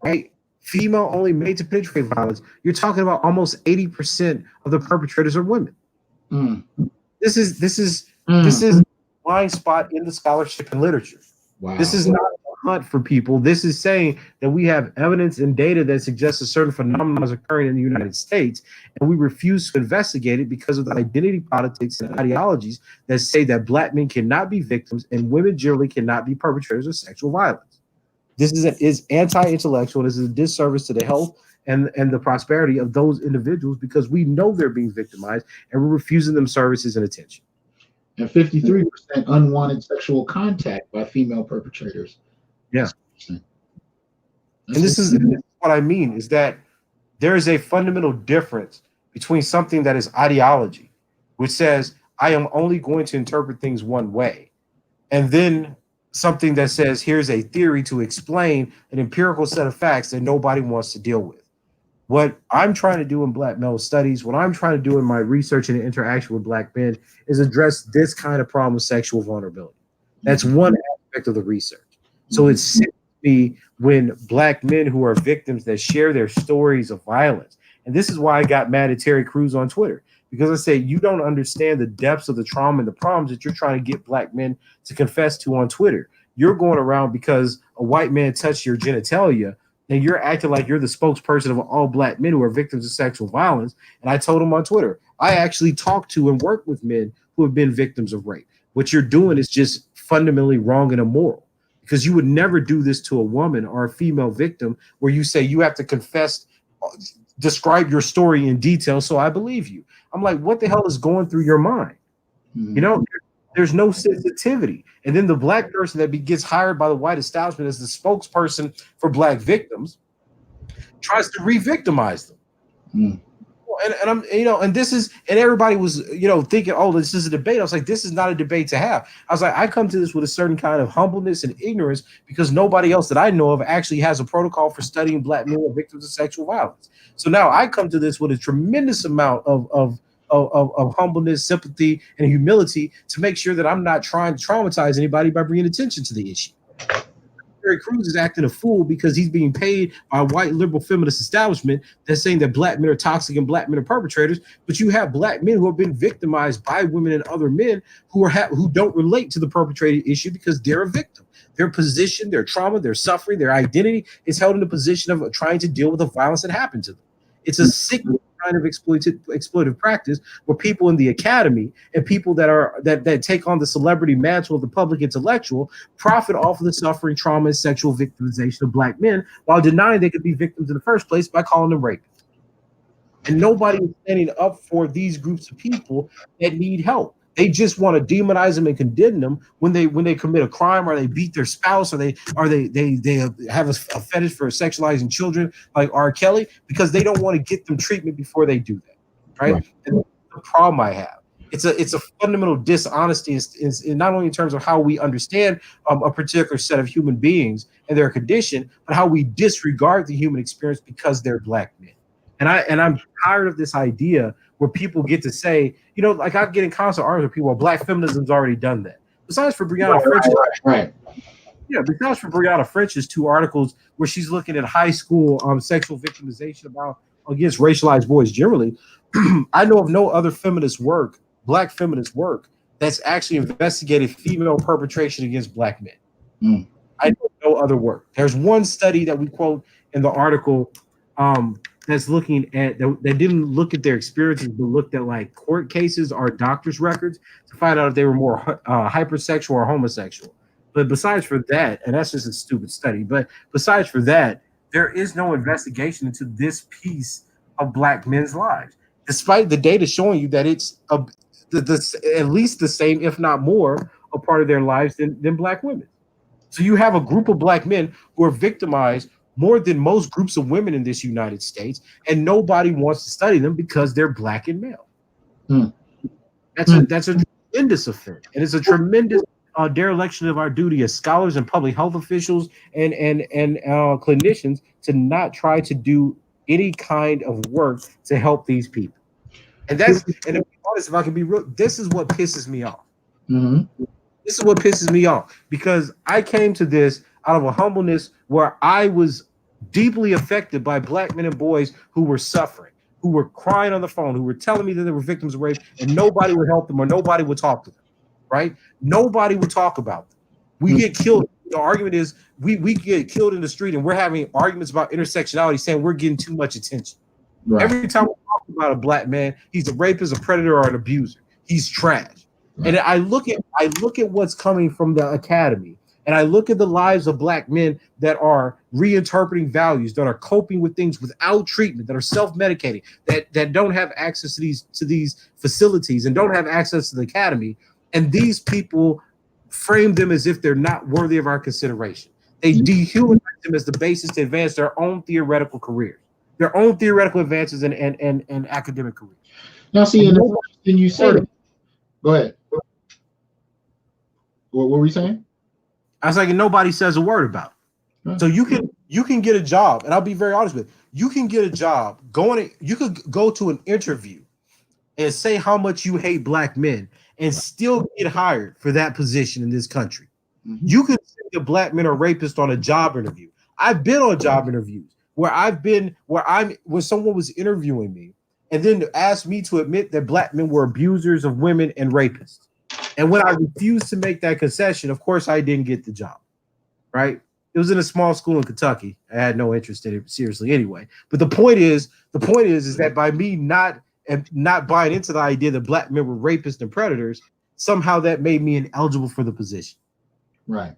right? Female only made to penetrate violence, you're talking about almost 80% of the perpetrators are women. Mm. This is a blind spot in the scholarship and literature. Wow. This is not a hunt for people. This is saying that we have evidence and data that suggests a certain phenomenon is occurring in the United States, and we refuse to investigate it because of the identity politics and ideologies that say that Black men cannot be victims and women generally cannot be perpetrators of sexual violence. This is anti-intellectual. This is a disservice to the health and the prosperity of those individuals because we know they're being victimized and we're refusing them services and attention. And 53% unwanted sexual contact by female perpetrators. Yeah. And this is what I mean, is that there is a fundamental difference between something that is ideology, which says I am only going to interpret things one way, and then something that says here's a theory to explain an empirical set of facts that nobody wants to deal with. What I'm trying to do in Black male studies, what I'm trying to do in my research and interaction with Black men is address this kind of problem of sexual vulnerability. That's one aspect of the research. So it's sick to me when black men who are victims that share their stories of violence. And this is why I got mad at Terry Crews on Twitter, because I say you don't understand the depths of the trauma and the problems that you're trying to get black men to confess to on Twitter. You're going around because a white man touched your genitalia and you're acting like you're the spokesperson of all black men who are victims of sexual violence. And I told him on Twitter, I actually talked to and work with men who have been victims of rape. What you're doing is just fundamentally wrong and immoral, because you would never do this to a woman or a female victim where you say you have to confess, describe your story in detail so I believe you. I'm like, what the hell is going through your mind? You know, there's no sensitivity. And then the black person that gets hired by the white establishment as the spokesperson for black victims tries to re-victimize them. And I'm, you know, and this is, and everybody was, you know, thinking, oh, this is a debate. I was like, this is not a debate to have. I was like, I come to this with a certain kind of humbleness and ignorance because nobody else that I know of actually has a protocol for studying black men or victims of sexual violence. So now I come to this with a tremendous amount of humbleness, sympathy, and humility to make sure that I'm not trying to traumatize anybody by bringing attention to the issue. Terry Crews is acting a fool because he's being paid by a white liberal feminist establishment that's saying that black men are toxic and black men are perpetrators. But you have black men who have been victimized by women and other men who don't relate to the perpetrated issue because they're a victim. Their position, their trauma, their suffering, their identity is held in a position of trying to deal with the violence that happened to them. It's a sick kind of exploitive practice where people in the academy and people that take on the celebrity mantle of the public intellectual profit off of the suffering, trauma, and sexual victimization of black men while denying they could be victims in the first place by calling them rapists. And nobody is standing up for these groups of people that need help. They just want to demonize them and condemn them when they commit a crime or they beat their spouse or they have a fetish for sexualizing children like R. Kelly, because they don't want to get them treatment before they do that, right? And that's the problem I have. It's a fundamental dishonesty in not only in terms of how we understand a particular set of human beings and their condition, but how we disregard the human experience because they're black men. And I'm tired of this idea where people get to say, you know, like I get in constant arguments with people, well, black feminism's already done that. Besides for Brianna French's 2 articles where she's looking at high school sexual victimization against racialized boys generally, I know of no other feminist work, black feminist work, that's actually investigated female perpetration against black men. I know no other work. There's one study that we quote in the article that's looking at that didn't look at their experiences, but looked at like court cases or doctors' records to find out if they were more hypersexual or homosexual. But besides for that, and that's just a stupid study, but besides for that, there is no investigation into this piece of black men's lives, despite the data showing you that it's at least the same, if not more, a part of their lives than black women. So you have a group of black men who are victimized more than most groups of women in this United States, and nobody wants to study them because they're black and male. That's a tremendous offense, and it's a tremendous dereliction of our duty as scholars and public health officials and clinicians to not try to do any kind of work to help these people. And to be honest, if I can be real, this is what pisses me off. This is what pisses me off, because I came to this out of a humbleness where I was deeply affected by black men and boys who were suffering, who were crying on the phone, who were telling me that they were victims of rape, and nobody would help them or nobody would talk to them, right? Nobody would talk about them. We get killed. The argument is we get killed in the street and we're having arguments about intersectionality saying we're getting too much attention. Right. Every time we talk about a black man, he's a rapist, a predator, or an abuser. He's trash. Right. And I look at what's coming from the academy, and I look at the lives of black men that are reinterpreting values, that are coping with things without treatment, that are self-medicating, that don't have access to these facilities and don't have access to the academy. And these people frame them as if they're not worthy of our consideration. They dehumanize them as the basis to advance their own theoretical careers, their own theoretical advances and academic careers. Now, see, and you said, go ahead. What were we saying? I was like, and nobody says a word about it. Huh. So you can get a job, and I'll be very honest with you. You can get a job you could go to an interview and say how much you hate black men and still get hired for that position in this country. You could say that black men are rapists on a job interview. I've been on job interviews where someone was interviewing me and then asked me to admit that black men were abusers of women and rapists. And when I refused to make that concession, of course, I didn't get the job, right? It was in a small school in Kentucky. I had no interest in it seriously anyway. But the point is that by me not buying into the idea that black men were rapists and predators, somehow that made me ineligible for the position. Right.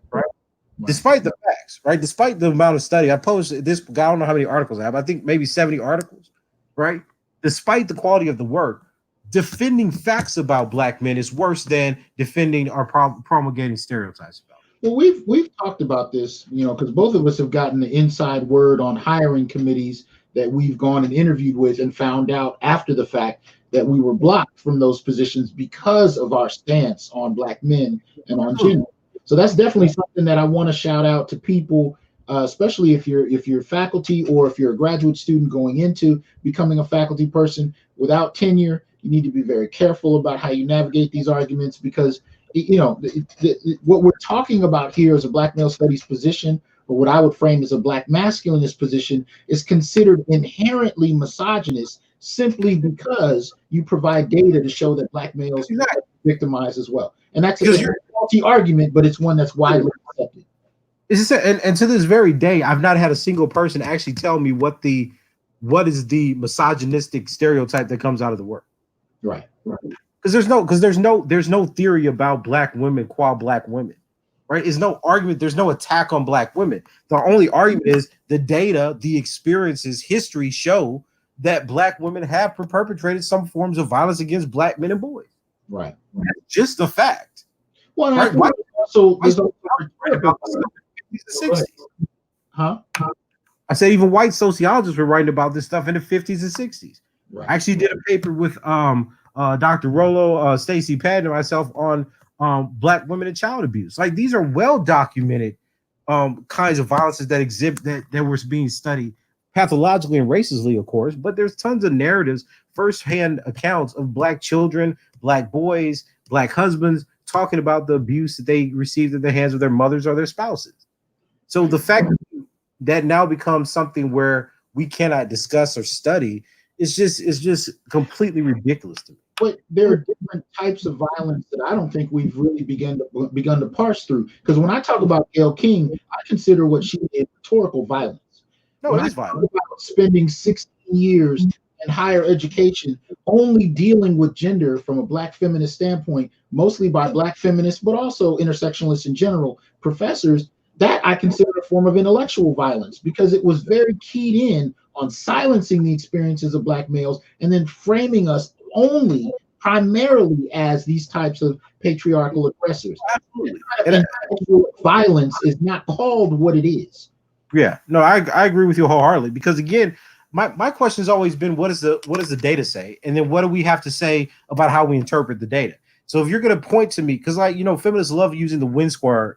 Despite the facts, right? Despite the amount of study I posted, I don't know how many articles I have. I think maybe 70 articles, right? Despite the quality of the work, defending facts about black men is worse than defending or promulgating stereotypes about them. Well, we've talked about this, because both of us have gotten the inside word on hiring committees that we've gone and interviewed with and found out after the fact that we were blocked from those positions because of our stance on black men and on gender. So that's definitely something that I want to shout out to people, especially if you're faculty or if you're a graduate student going into becoming a faculty person without tenure. You need to be very careful about how you navigate these arguments because, what we're talking about here is a black male studies position, or what I would frame as a black masculinist position, is considered inherently misogynist simply because you provide data to show that black males are victimized as well. And that's a faulty argument, but it's one that's widely accepted. And to this very day, I've not had a single person actually tell me what is the misogynistic stereotype that comes out of the work. Right. Because there's no theory about black women qua black women. Right? There's no argument, there's no attack on black women. The only argument is the data, the experiences, history show that black women have perpetrated some forms of violence against black men and boys. Right. That's just a fact. Well, right? I said even white sociologists were writing about this stuff in the 50s and 60s. Right. I actually did a paper with Dr. Rollo, Stacey Patton, and myself on black women and child abuse. Like these are well documented kinds of violences that exhibit that were being studied pathologically and racistly, of course, but there's tons of narratives, firsthand accounts of black children, black boys, black husbands talking about the abuse that they received at the hands of their mothers or their spouses. So the fact that now becomes something where we cannot discuss or study is just completely ridiculous to me. But there are different types of violence that I don't think we've really begun to parse through. Because when I talk about Gayle King, I consider what she did rhetorical violence. No, it is violent. About spending 16 years in higher education only dealing with gender from a black feminist standpoint, mostly by black feminists, but also intersectionalists in general, professors, that I consider a form of intellectual violence because it was very keyed in on silencing the experiences of black males and then framing us only primarily as these types of patriarchal aggressors. Absolutely. Intellectual violence is not called what it is. Yeah, no, I agree with you wholeheartedly because again, my question has always been what does the data say, and then what do we have to say about how we interpret the data? So if you're going to point to me, because feminists love using the WinSquare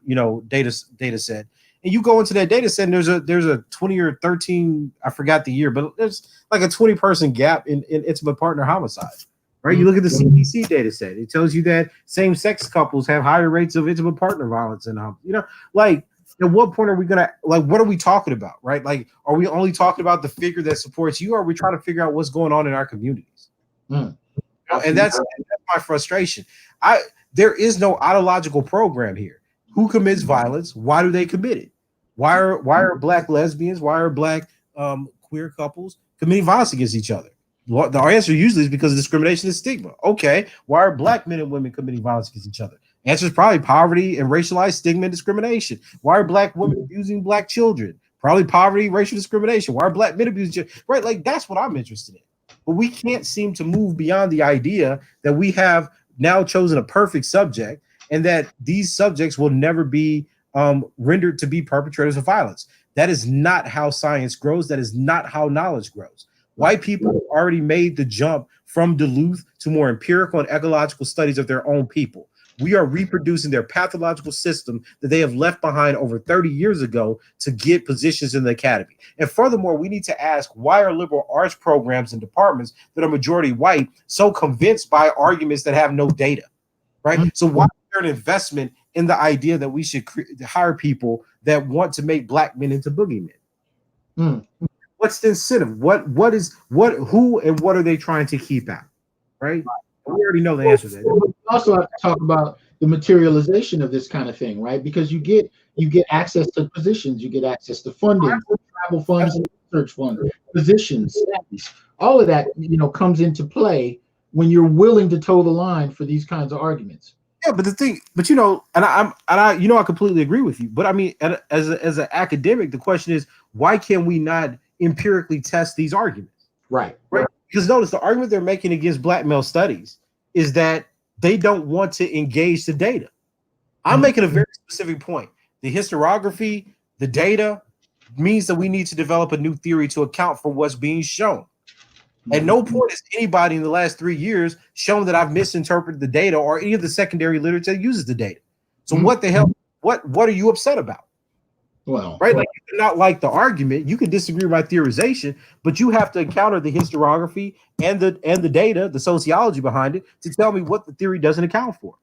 data set, and you go into that data set, and there's a 20 or 13, I forgot the year, but there's like a 20-person gap in intimate partner homicide. Right? You look at the CDC data set; it tells you that same-sex couples have higher rates of intimate partner violence, and at what point are we gonna what are we talking about, right? Like, are we only talking about the figure that supports you, or are we trying to figure out what's going on in our communities? And that's my frustration. There is no ideological program here. Who commits violence? Why do they commit it? Why are black lesbians? Why are black queer couples committing violence against each other? Well, the answer usually is because of discrimination and stigma. Okay, why are black men and women committing violence against each other? Answer is probably poverty and racialized stigma and discrimination. Why are black women abusing black children? Probably poverty, racial discrimination. Why are black men abusing children? Right, like that's what I'm interested in. But we can't seem to move beyond the idea that we have now chosen a perfect subject and that these subjects will never be rendered to be perpetrators of violence. That is not how science grows. That is not how knowledge grows. White people have already made the jump from Duluth to more empirical and ecological studies of their own people. We are reproducing their pathological system that they have left behind over 30 years ago to get positions in the academy. And furthermore, we need to ask, why are liberal arts programs and departments that are majority white so convinced by arguments that have no data, right? So why is there an investment in the idea that we should hire people that want to make black men into boogeymen. Mm. What's the incentive? Who and what are they trying to keep out? Right? We already know the answer to that. We also have to talk about the materialization of this kind of thing, right? Because you get access to positions, you get access to funding, travel funds, research funds, positions, studies. All of that, comes into play when you're willing to toe the line for these kinds of arguments. Yeah, but I completely agree with you. But I mean, as an academic, the question is, why can we not empirically test these arguments? Right. Because notice the argument they're making against black male studies is that they don't want to engage the data. I'm making a very specific point. The historiography, the data means that we need to develop a new theory to account for what's being shown. At no point has anybody in the last 3 years shown that I've misinterpreted the data or any of the secondary literature that uses the data. So what the hell? What are you upset about? Well, right? Like, you cannot like the argument. You can disagree with my theorization, but you have to encounter the historiography and the data, the sociology behind it, to tell me what the theory doesn't account for.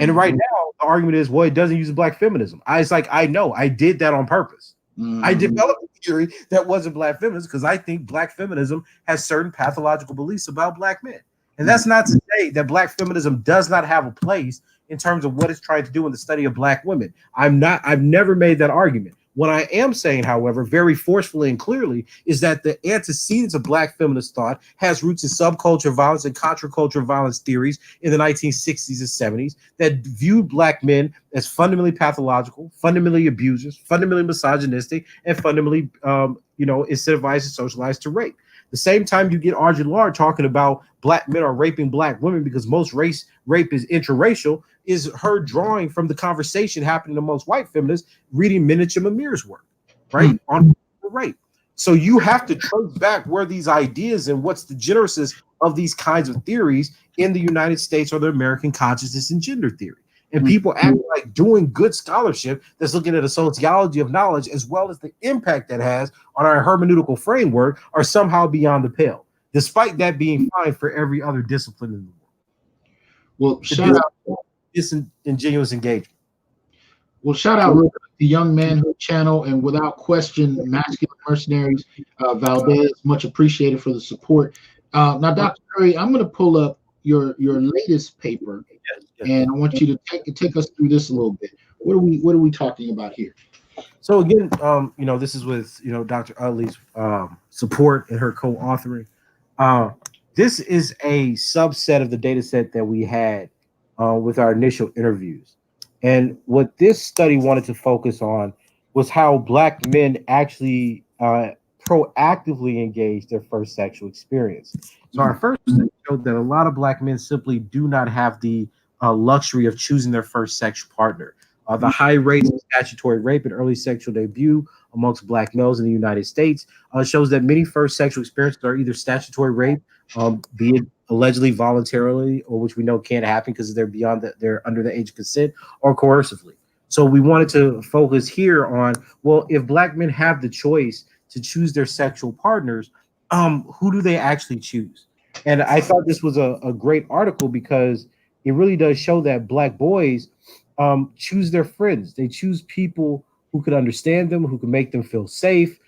And right now, the argument is, well, it doesn't use black feminism. I know, I did that on purpose. I developed a theory that wasn't black feminism because I think black feminism has certain pathological beliefs about black men. And that's not to say that black feminism does not have a place in terms of what it's trying to do in the study of black women. I've never made that argument. What I am saying, however, very forcefully and clearly, is that the antecedents of black feminist thought has roots in subculture violence and contraculture violence theories in the 1960s and 70s that viewed black men as fundamentally pathological, fundamentally abusers, fundamentally misogynistic, and fundamentally, incentivized and socialized to rape. The same time you get Audre Lorde talking about black men are raping black women because most rape is interracial, is her drawing from the conversation happening amongst white feminists reading Miniature Mamir's work, right? On rape. So you have to trace back where these ideas and what's the genesis of these kinds of theories in the United States or the American consciousness and gender theory. And people act like doing good scholarship that's looking at a sociology of knowledge as well as the impact that has on our hermeneutical framework are somehow beyond the pale, despite that being fine for every other discipline in the world. Well, shout out disingenuous engagement. Well, shout out real quick to Young Manhood Channel and without question, Masculine Mercenaries, Valdez, much appreciated for the support. Now, Dr. Curry, I'm going to pull up your latest paper, and I want you to take us through this a little bit. What are we talking about here? So again, this is with Dr. Utley's support and her co-authoring. This is a subset of the data set that we had with our initial interviews. And what this study wanted to focus on was how black men actually proactively engage their first sexual experience. So our first study showed that a lot of black men simply do not have the luxury of choosing their first sexual partner. The high rates of statutory rape and early sexual debut amongst black males in the United States shows that many first sexual experiences are either statutory rape, be it allegedly voluntarily, or which we know can't happen because they're under the age of consent, or coercively. So we wanted to focus here on, well, if black men have the choice to choose their sexual partners, who do they actually choose? And I thought this was a great article because it really does show that black boys choose their friends. They choose people who could understand them, who can make them feel safe.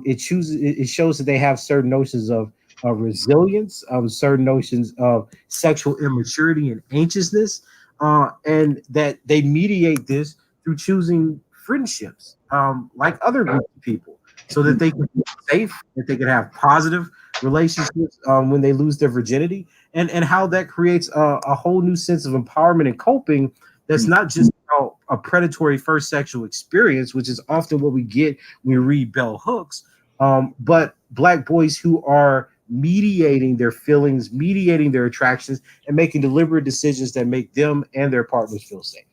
It shows that they have certain notions of resilience, certain notions of sexual immaturity and anxiousness, and that they mediate this through choosing friendships like other groups of people, so that they can be safe, that they can have positive relationships when they lose their virginity, and how that creates a whole new sense of empowerment and coping that's not just about a predatory first sexual experience, which is often what we get when we read bell hooks, but black boys who are mediating their feelings, mediating their attractions, and making deliberate decisions that make them and their partners feel safe.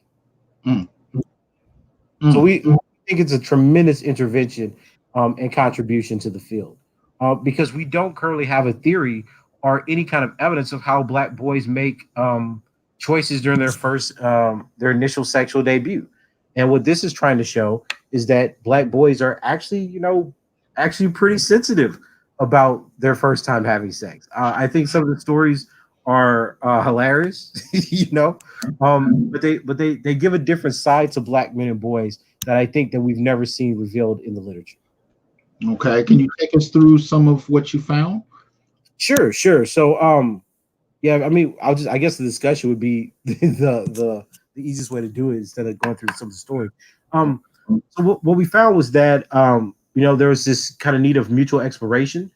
So we think it's a tremendous intervention and contribution to the field because we don't currently have a theory or any kind of evidence of how black boys make choices during their initial sexual debut. And what this is trying to show is that black boys are actually pretty sensitive about their first time having sex. I think some of the stories are hilarious, you know. But they give a different side to black men and boys that I think that we've never seen revealed in the literature. Okay, can you take us through some of what you found? Sure, sure. So yeah, I mean, I guess the discussion would be the easiest way to do it instead of going through some of the story. Um, so what we found was that there was this kind of need of mutual exploration.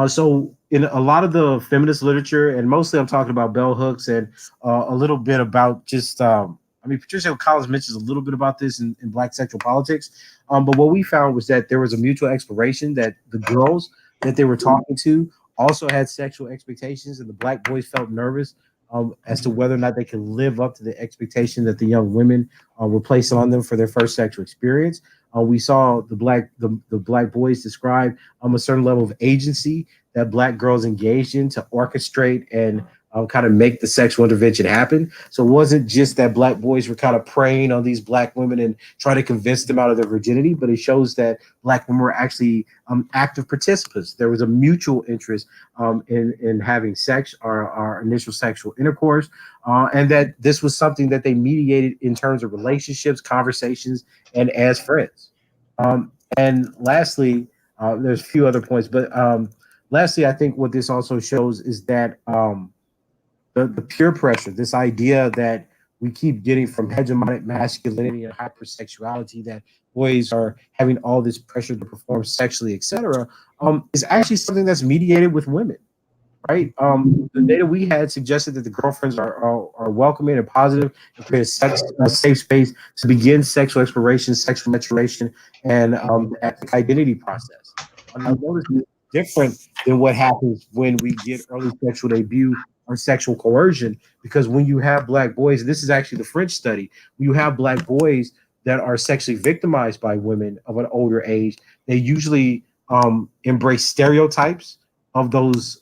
So in a lot of the feminist literature, and mostly I'm talking about bell hooks and a little bit about just I mean, Patricia Collins mentions a little bit about this in Black sexual politics. But what we found was that there was a mutual exploration that the girls that they were talking to also had sexual expectations, and the black boys felt nervous as to whether or not they could live up to the expectation that the young women were placing on them for their first sexual experience. We saw the black boys describe a certain level of agency that black girls engaged in to orchestrate and kind of make the sexual intervention happen. So it wasn't just that black boys were kind of preying on these black women and trying to convince them out of their virginity, but it shows that black women were actually active participants. There was a mutual interest in having sex, our initial sexual intercourse, and that this was something that they mediated in terms of relationships, conversations, and as friends. And lastly, there's a few other points, but lastly, I think what this also shows is that the peer pressure, this idea that we keep getting from hegemonic masculinity and hypersexuality, that boys are having all this pressure to perform sexually, etc., is actually something that's mediated with women, right? The data we had suggested that the girlfriends are welcoming and positive and create a safe space to begin sexual exploration, sexual maturation, and the ethnic identity process. And I noticed it's different than what happens when we get early sexual debut or sexual coercion, because when you have black boys, and this is actually the French study, when you have black boys that are sexually victimized by women of an older age, they usually embrace stereotypes of those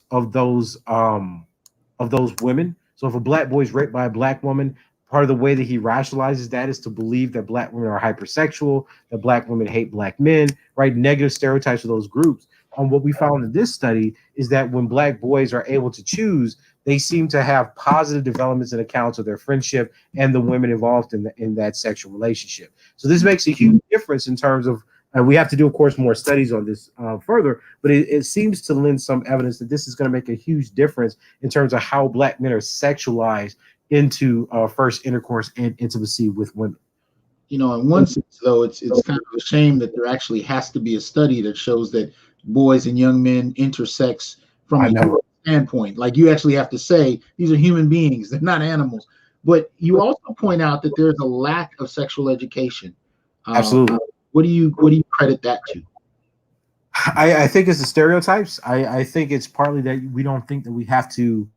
women. So if a black boy is raped by a black woman, part of the way that he rationalizes that is to believe that black women are hypersexual, that black women hate black men, right? Negative stereotypes of those groups. What we found in this study is that when black boys are able to choose, they seem to have positive developments and accounts of their friendship and the women involved in that sexual relationship. So this makes a huge difference in terms of, and we have to do, of course, more studies on this further, but it seems to lend some evidence that this is going to make a huge difference in terms of how black men are sexualized into first intercourse and intimacy with women. You know, in one sense, though, it's kind of a shame that there actually has to be a study that shows that boys and young men intersex from a human standpoint. Like, you actually have to say these are human beings; they're not animals. But you also point out that there's a lack of sexual education. Absolutely. What do you credit that to? I think it's the stereotypes. I think it's partly that we don't think that we have to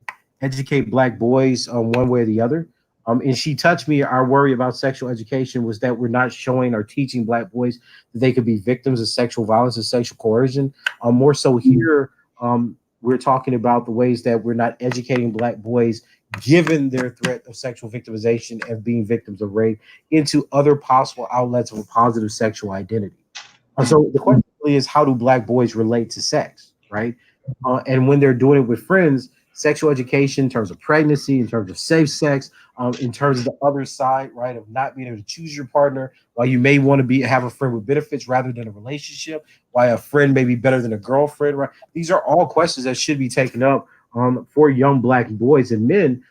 educate black boys one way or the other. And She Touched Me, our worry about sexual education was that we're not showing or teaching black boys that they could be victims of sexual violence and sexual coercion. More so here, we're talking about the ways that we're not educating black boys, given their threat of sexual victimization and being victims of rape, into other possible outlets of a positive sexual identity. So the question really is, how do black boys relate to sex, right? And when they're doing it with friends, sexual education in terms of pregnancy, in terms of safe sex, in terms of the other side, right, of not being able to choose your partner, why you may want to have a friend with benefits rather than a relationship, why a friend may be better than a girlfriend, right? These are all questions that should be taken up for young black boys and men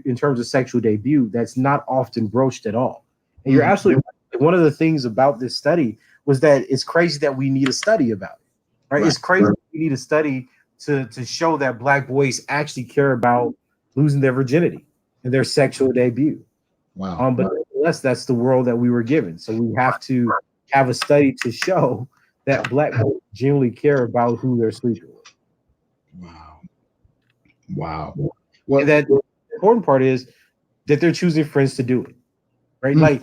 in terms of sexual debut. That's not often broached at all. And you're absolutely right. One of the things about this study was that it's crazy that we need a study about it, right? It's crazy that we need a study to show that black boys actually care about losing their virginity and their sexual debut. Wow. But nonetheless, that's the world that we were given. So we have to have a study to show that black boys genuinely care about who they're sleeping with. Wow. Wow. Well, and that the important part is that they're choosing friends to do it, right? Like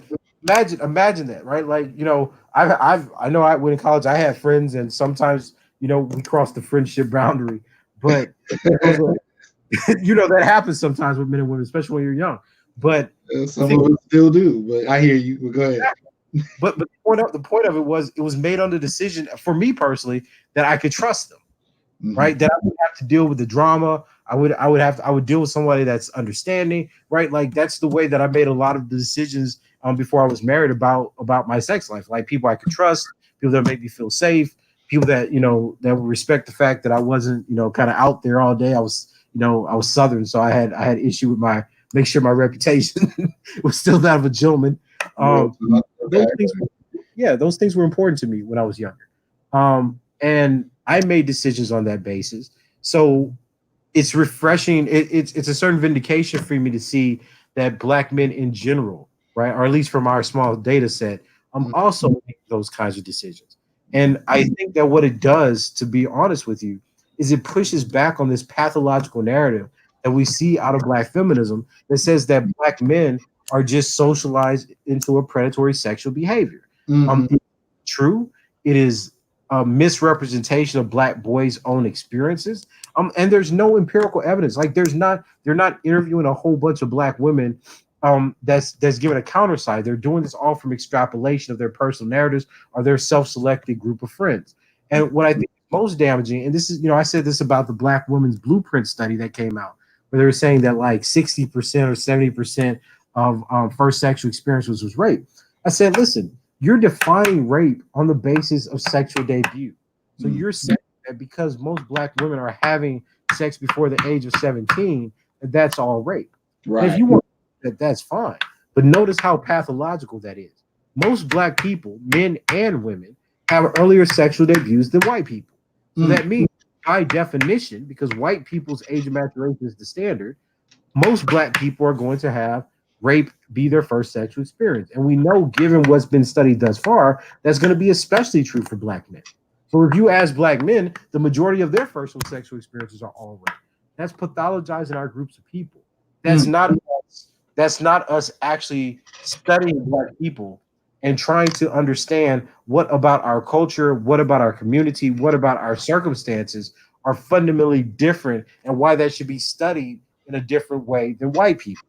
imagine that, right? Like, you know, I know I went in college, I had friends, and sometimes, you know, we crossed the friendship boundary, but you know, that happens sometimes with men and women, especially when you're young. But some of us still do. But I hear you. Well, go ahead. But the point of it was made on the decision for me personally that I could trust them, right? That I would have to deal with the drama. I would deal with somebody that's understanding, right? Like that's the way that I made a lot of the decisions before I was married about my sex life. Like people I could trust, people that make me feel safe, people that that would respect the fact that I wasn't kind of out there all day. I was I was Southern, so I had issue with make sure my reputation was still that of a gentleman. Those things, those things were important to me when I was younger, and I made decisions on that basis. So it's refreshing. It's a certain vindication for me to see that Black men in general, right, or at least from our small data set, also make those kinds of decisions. And I think that what it does, to be honest with you, is it pushes back on this pathological narrative that we see out of Black feminism that says that Black men are just socialized into a predatory sexual behavior. It's true. It is a misrepresentation of Black boys' own experiences. And there's no empirical evidence. Like they're not interviewing a whole bunch of Black women that's given a counterside. They're doing this all from extrapolation of their personal narratives or their self-selected group of friends. And what I think is most damaging, and this is, I said this about the Black Women's Blueprint study that came out, where they were saying that like 60% or 70% of first sexual experience was rape. I said, listen, you're defining rape on the basis of sexual debut. So you're saying that because most Black women are having sex before the age of 17, that's all rape. Right. And if you want that's fine. But notice how pathological that is. Most Black people, men and women, have earlier sexual debuts than white people. So that means, by definition, because white people's age of maturation is the standard, most Black people are going to have rape be their first sexual experience. And we know, given what's been studied thus far, that's going to be especially true for Black men. So if you ask Black men, the majority of their first sexual experiences are all rape. That's pathologizing our groups of people. That's not us actually studying Black people and trying to understand what about our culture, what about our community, what about our circumstances are fundamentally different and why that should be studied in a different way than white people,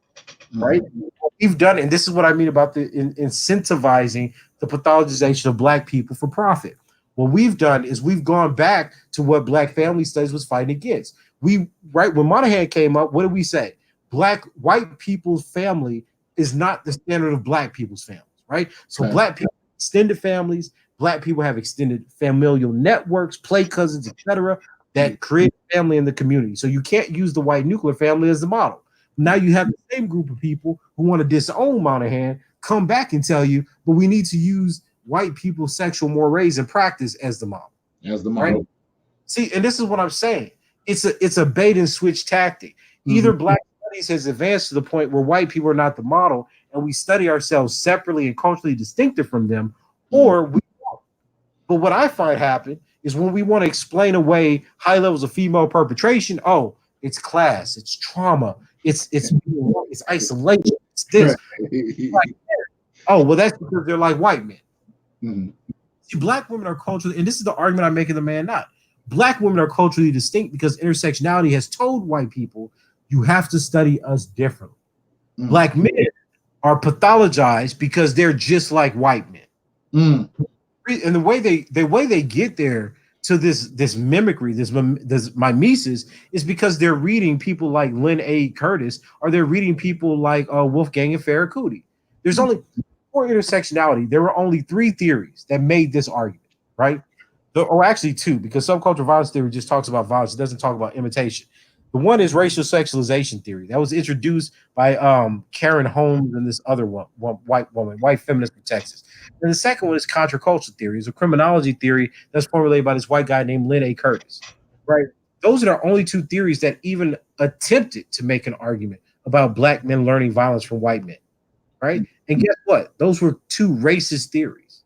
right? What we've done, and this is what I mean about the incentivizing the pathologization of Black people for profit. What we've done is we've gone back to what Black family studies was fighting against. When Monahan came up, what did we say? White people's family is not the standard of Black people's families, right? So Black people have extended families, Black people have extended familial networks, play cousins, etc., that create family in the community. So you can't use the white nuclear family as the model. Now you have the same group of people who want to disown Monahan come back and tell you, but we need to use white people's sexual mores and practice as the model. Right? See, and this is what I'm saying. It's a bait and switch tactic. Either Black studies has advanced to the point where white people are not the model and we study ourselves separately and culturally distinctive from them, or we don't. But what I find happen is when we want to explain away high levels of female perpetration, oh, it's class, it's trauma, it's isolation, it's this. Like, oh, well, that's because they're like white men. See, Black women are culturally, and this is the argument I'm making the man not. Black women are culturally distinct because intersectionality has told white people you have to study us differently. Black men are pathologized because they're just like white men. And the way they get there to this mimicry, this mimesis, is because they're reading people like Lynn A. Curtis, or they're reading people like Wolfgang and Farah Kuti. There's only for intersectionality, there were only 3 theories that made this argument, right? Or actually 2, because subcultural violence theory just talks about violence. It doesn't talk about imitation. The one is racial sexualization theory that was introduced by Karen Holmes and this other white feminist from Texas. And the second one is contraculture theory. It's a criminology theory that's formulated by this white guy named Lynn A. Curtis, right? Those are the only 2 theories that even attempted to make an argument about Black men learning violence from white men, right? And guess what? Those were 2 racist theories.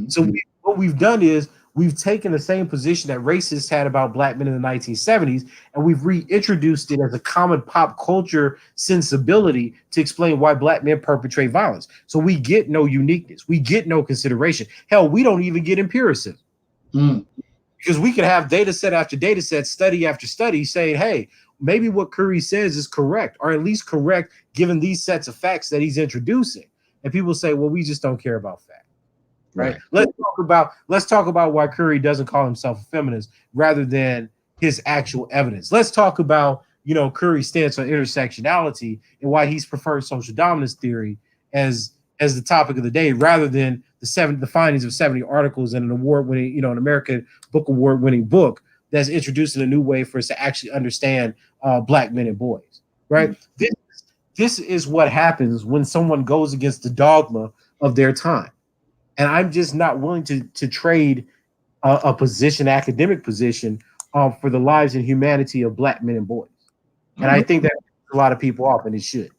So what we've done is we've taken the same position that racists had about Black men in the 1970s, and we've reintroduced it as a common pop culture sensibility to explain why Black men perpetrate violence. So we get no uniqueness. We get no consideration. Hell, we don't even get empiricism. Because we could have data set after data set, study after study saying, hey, maybe what Curry says is correct, or at least correct given these sets of facts that he's introducing. And people say, well, we just don't care about facts. Right. Let's talk about why Curry doesn't call himself a feminist rather than his actual evidence. Let's talk about, Curry's stance on intersectionality and why he's preferred social dominance theory as the topic of the day, rather than the findings of 70 articles in an award-winning, an American Book Award-winning book that's introducing a new way for us to actually understand Black men and boys. Right? Mm-hmm. This is what happens when someone goes against the dogma of their time, and I'm just not willing to trade a position, academic position, for the lives and humanity of Black men and boys. And I think that a lot of people off, and it should.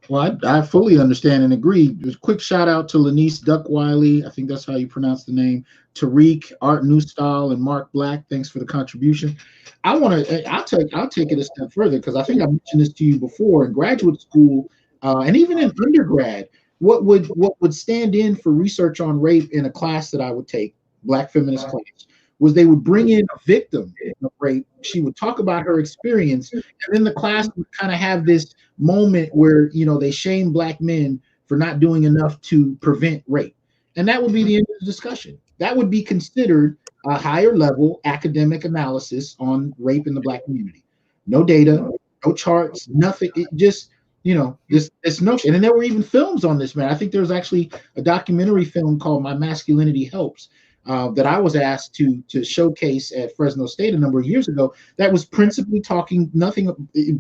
Well, I fully understand and agree. Just quick shout out to Lanice Duckwiley. I think that's how you pronounce the name. Tariq, Art Newstall, and Mark Black. Thanks for the contribution. I'll take it a step further, because I think I mentioned this to you before. In graduate school, and even in undergrad, what would stand in for research on rape in a class that I would take, Black feminist class, was they would bring in a victim of rape. She would talk about her experience, and then the class would kind of have this moment where they shame Black men for not doing enough to prevent rape, and that would be the end of the discussion. That would be considered a higher level academic analysis on rape in the Black community. No data, no charts, nothing. It just this notion. And there were even films on this, man. I think there was actually a documentary film called My Masculinity Helps, that I was asked to showcase at Fresno State a number of years ago, that was principally talking nothing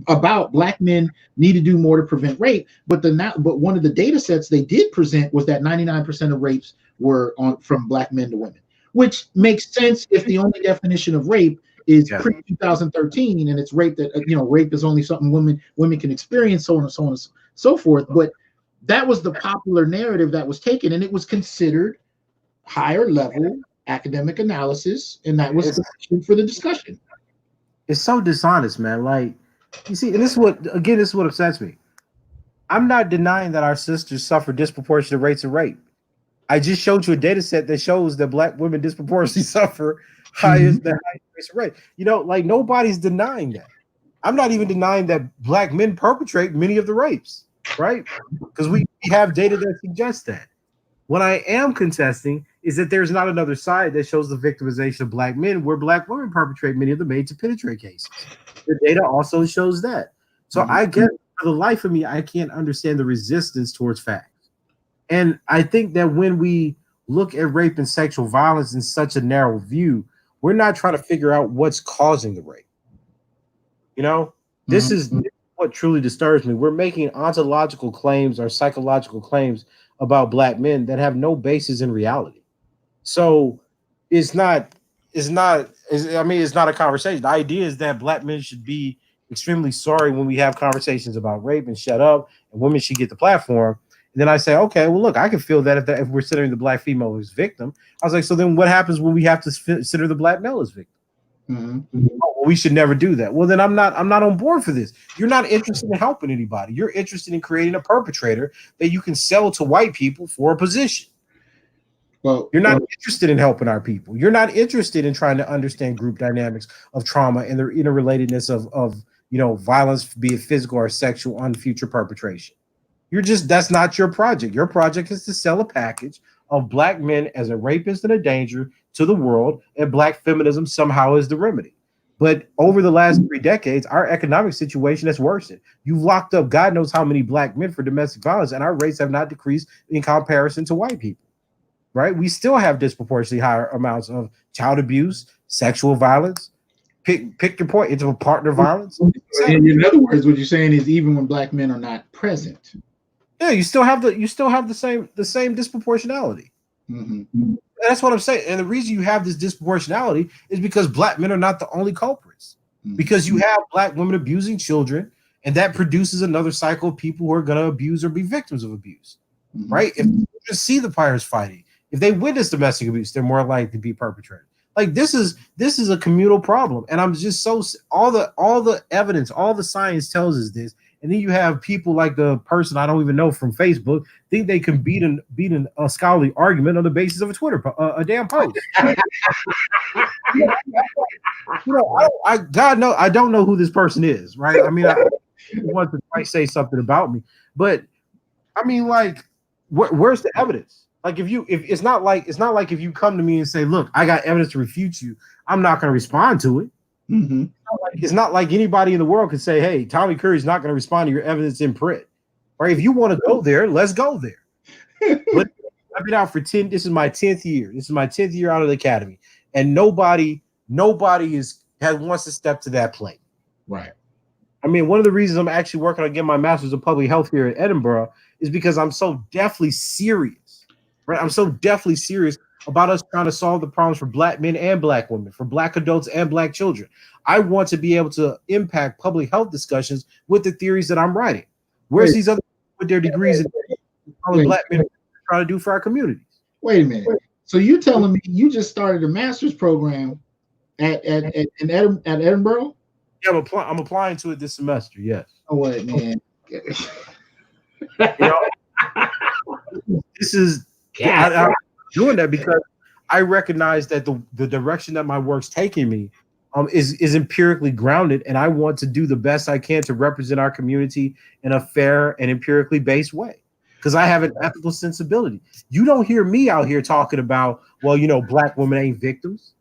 about Black men need to do more to prevent rape. But one of the data sets they did present was that 99% of rapes were from Black men to women, which makes sense if the only definition of rape is pre-2013, and it's rape that rape is only something women can experience, so on and so forth. But that was the popular narrative that was taken, and it was considered higher level academic analysis, and that was sufficient for the discussion. It's so dishonest, man. Like, you see, and this is what upsets me. I'm not denying that our sisters suffer disproportionate rates of rape. I just showed you a data set that shows that Black women disproportionately suffer the highest rates of rape. Like, nobody's denying that. I'm not even denying that Black men perpetrate many of the rapes, right? Because we have data that suggests that. What I am contesting is that there's not another side that shows the victimization of Black men, where Black women perpetrate many of the made to penetrate cases. The data also shows that. So I get, for the life of me, I can't understand the resistance towards facts. And I think that when we look at rape and sexual violence in such a narrow view, we're not trying to figure out what's causing the rape. This is what truly disturbs me. We're making ontological claims or psychological claims about Black men that have no basis in reality. So it's not a conversation. The idea is that Black men should be extremely sorry when we have conversations about rape and shut up, and women should get the platform. And then I say, okay, well, look, I can feel that if we're considering the Black female as victim. I was like, so then what happens when we have to consider the Black male as victim? Well, we should never do that. Well, then I'm not on board for this. You're not interested in helping anybody. You're interested in creating a perpetrator that you can sell to white people for a position. Well, you're not interested in helping our people. You're not interested in trying to understand group dynamics of trauma and the interrelatedness of violence, be it physical or sexual, on future perpetration. That's not your project. Your project is to sell a package of Black men as a rapist and a danger to the world, and Black feminism somehow is the remedy. But over the last 3 decades, our economic situation has worsened. You've locked up God knows how many Black men for domestic violence, and our rates have not decreased in comparison to white people, right? We still have disproportionately higher amounts of child abuse, sexual violence. Pick your point. It's a partner violence. In other words, what you're saying is even when Black men are not present, yeah, you still have the same disproportionality. That's what I'm saying. And the reason you have this disproportionality is because Black men are not the only culprits. Because you have Black women abusing children, and that produces another cycle of people who are going to abuse or be victims of abuse, right? If you see the pirates fighting, if they witness domestic abuse, they're more likely to be perpetrated. Like, this is a communal problem, and I'm just all the evidence, all the science tells us this. And then you have people like the person I don't even know from Facebook think they can beat a scholarly argument on the basis of a damn post. I don't know who this person is, right? I mean, I want to say something about me, but I mean, like, where's the evidence? Like, if it's not like if you come to me and say, look, I got evidence to refute you, I'm not going to respond to it. Mm-hmm. It's not like anybody in the world can say, hey, Tommy Curry's not going to respond to your evidence in print. Right? If you want to go there, let's go there. But I've been out for 10. This is my 10th year. This is my 10th year out of the academy. And nobody wants to step to that plate. Right. I mean, one of the reasons I'm actually working on getting my master's of public health here at Edinburgh is because I'm so deathly serious. Right? I'm so deathly serious about us trying to solve the problems for Black men and Black women, for Black adults and Black children. I want to be able to impact public health discussions with the theories that I'm writing. Where's these other people with their degrees in Black men trying to do for our communities? Wait a minute. So you telling me you just started a master's program at Edinburgh? Yeah, I'm applying to it this semester. Yes. Oh wait, man. This is I'm doing that because I recognize that the direction that my work's taking me is empirically grounded, and I want to do the best I can to represent our community in a fair and empirically based way. Because I have an ethical sensibility. You don't hear me out here talking about, well, Black women ain't victims,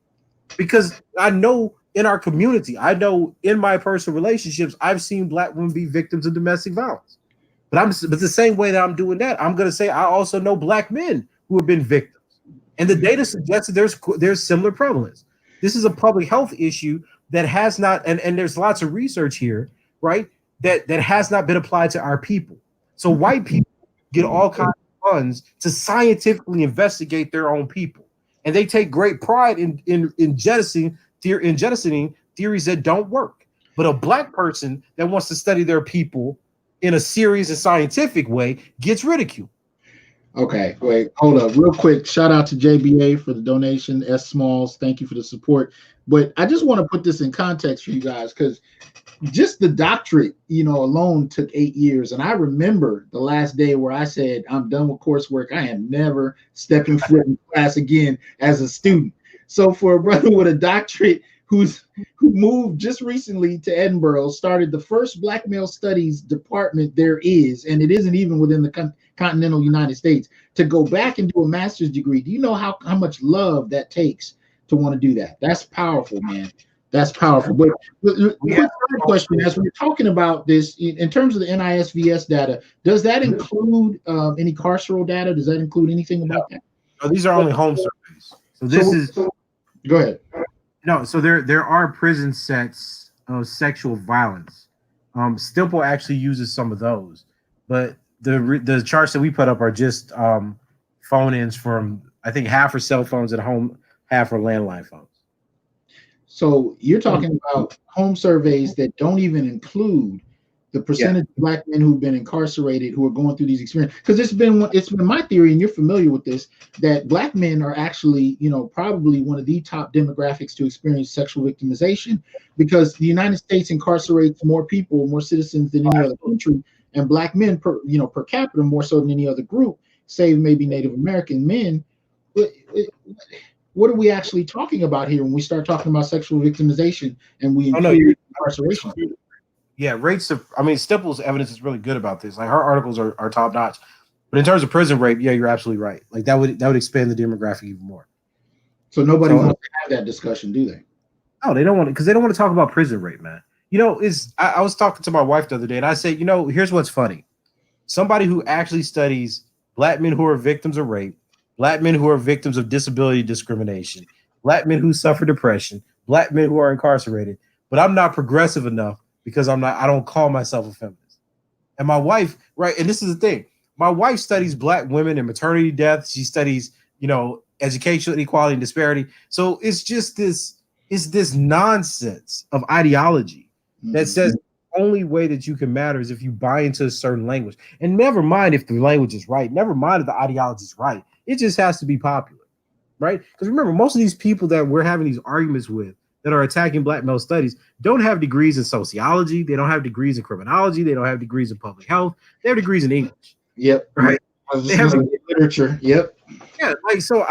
because I know in our community, I know in my personal relationships, I've seen Black women be victims of domestic violence. But the same way that I'm doing that, I'm going to say I also know Black men who have been victims, and the data suggests that there's similar prevalence. This is a public health issue that has not, and there's lots of research here, right, that has not been applied to our people. So white people get all kinds of funds to scientifically investigate their own people, and they take great pride in jettisoning theories that don't work. But a Black person that wants to study their people in a serious and scientific way gets ridiculed. Okay, wait, hold up, real quick. Shout out to JBA for the donation. S Smalls, thank you for the support. But I just want to put this in context for you guys, because just the doctorate, alone took 8 years. And I remember the last day where I said, I'm done with coursework. I am never stepping foot in class again as a student. So for a brother with a doctorate who moved just recently to Edinburgh, started the first Black male studies department there is, and it isn't even within the continental United States, to go back and do a master's degree. Do you know how much love that takes to want to do that? That's powerful, man. That's powerful. But quick question, as we're talking about this, in terms of the NISVS data, does that include any carceral data? Does that include anything about that? No, these are only home surveys. So go ahead. No, so there are prison sets of sexual violence. Stimple actually uses some of those, but the charts that we put up are just phone-ins from, I think, half are cell phones at home, half are landline phones. So you're talking about home surveys that don't even include the percentage of Black men who've been incarcerated, who are going through these experiences. Because it's been my theory, and you're familiar with this, that Black men are actually, probably one of the top demographics to experience sexual victimization, because the United States incarcerates more people, more citizens than any other country, and Black men per capita more so than any other group, save maybe Native American men. What are we actually talking about here when we start talking about sexual victimization and we include incarceration? Yeah, Stimple's evidence is really good about this. Like, her articles are top notch. But in terms of prison rape, yeah, you're absolutely right. Like, that would expand the demographic even more. So nobody wants to have that discussion, do they? No, they don't want to, because they don't want to talk about prison rape, man. I was talking to my wife the other day, and I said, here's what's funny. Somebody who actually studies Black men who are victims of rape, Black men who are victims of disability discrimination, Black men who suffer depression, Black men who are incarcerated, but I'm not progressive enough because I don't call myself a feminist. And my wife, right, and this is the thing, my wife studies Black women and maternity death. She studies, educational inequality and disparity. So it's just this nonsense of ideology that says the only way that you can matter is if you buy into a certain language. And never mind if the language is right, never mind if the ideology is right. It just has to be popular, right? Because remember, most of these people that we're having these arguments with that are attacking Black male studies don't have degrees in sociology. They don't have degrees in criminology. They don't have degrees in public health. They have degrees in English. Yep. Right. They have literature. Yep. Yeah. Like, so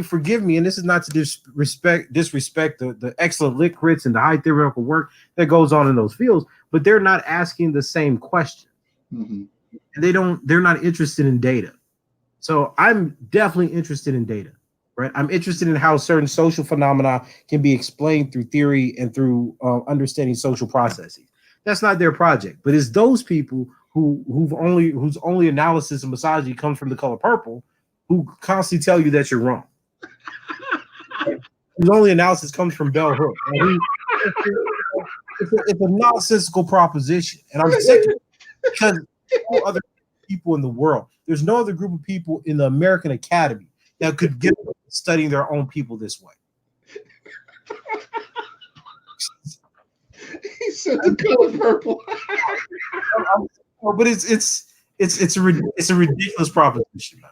forgive me. And this is not to disrespect the excellent lit crits and the high theoretical work that goes on in those fields, but they're not asking the same question. Mm-hmm. And they're not interested in data. So I'm definitely interested in data. right? I'm interested in how certain social phenomena can be explained through theory and through understanding social processes. That's not their project, but it's those people whose only analysis of misogyny comes from the color purple, who constantly tell you that you're wrong. Whose only analysis comes from Bell Hook. It's a nonsensical proposition, and I'm sick of it because no other people in the world. There's no other group of people in the American Academy that could get studying their own people this way. He said the color purple. But it's a ridiculous proposition, man.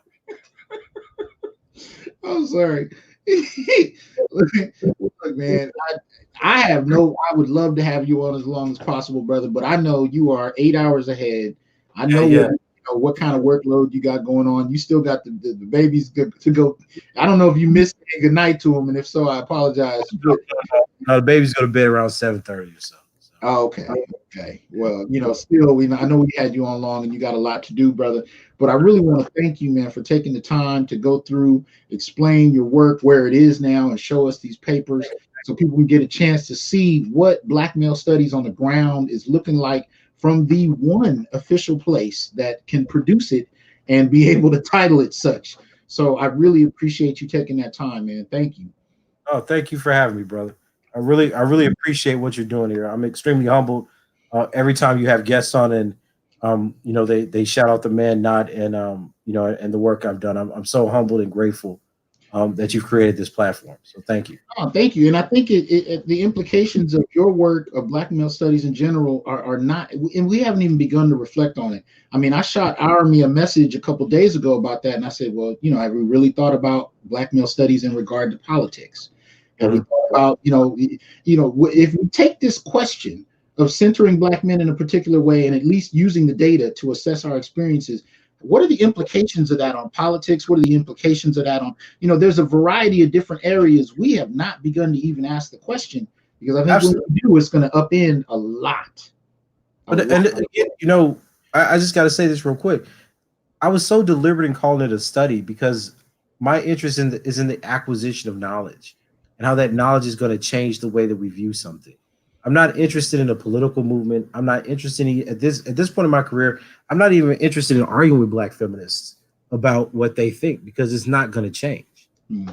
I'm sorry. Look, man, I would love to have you on as long as possible, brother, but I know you are 8 hours ahead. I know, what kind of workload you got going on. You still got the babies to go. I don't know if you missed saying good night to them, and if so, I apologize. No, the babies go to bed around 7:30 or so. Oh, okay. Well, still, I know we had you on long, and you got a lot to do, brother. But I really want to thank you, man, for taking the time to go through, explain your work, where it is now, and show us these papers so people can get a chance to see what Black male studies on the ground is looking like from the one official place that can produce it and be able to title it such. So I really appreciate you taking that time, man. Thank you. Oh, thank you for having me, brother. I really appreciate what you're doing here. I'm extremely humbled every time you have guests on, and they shout out the man Nod and and the work I've done. I'm so humbled and grateful that you've created this platform. So thank you. Oh, thank you. And I think the implications of your work of Black male studies in general are not, and we haven't even begun to reflect on it. I mean, I shot Army a message a couple of days ago about that, and I said, well, have we really thought about Black male studies in regard to politics? And we thought about, if we take this question of centering Black men in a particular way and at least using the data to assess our experiences, what are the implications of that on politics? What are the implications of that on, there's a variety of different areas we have not begun to even ask the question, because I think Absolutely. What we do is going to upend a lot. And I just got to say this real quick. I was so deliberate in calling it a study because my interest is in the acquisition of knowledge and how that knowledge is going to change the way that we view something. I'm not interested in a political movement. I'm not interested in at this point in my career. I'm not even interested in arguing with Black feminists about what they think, because it's not going to change,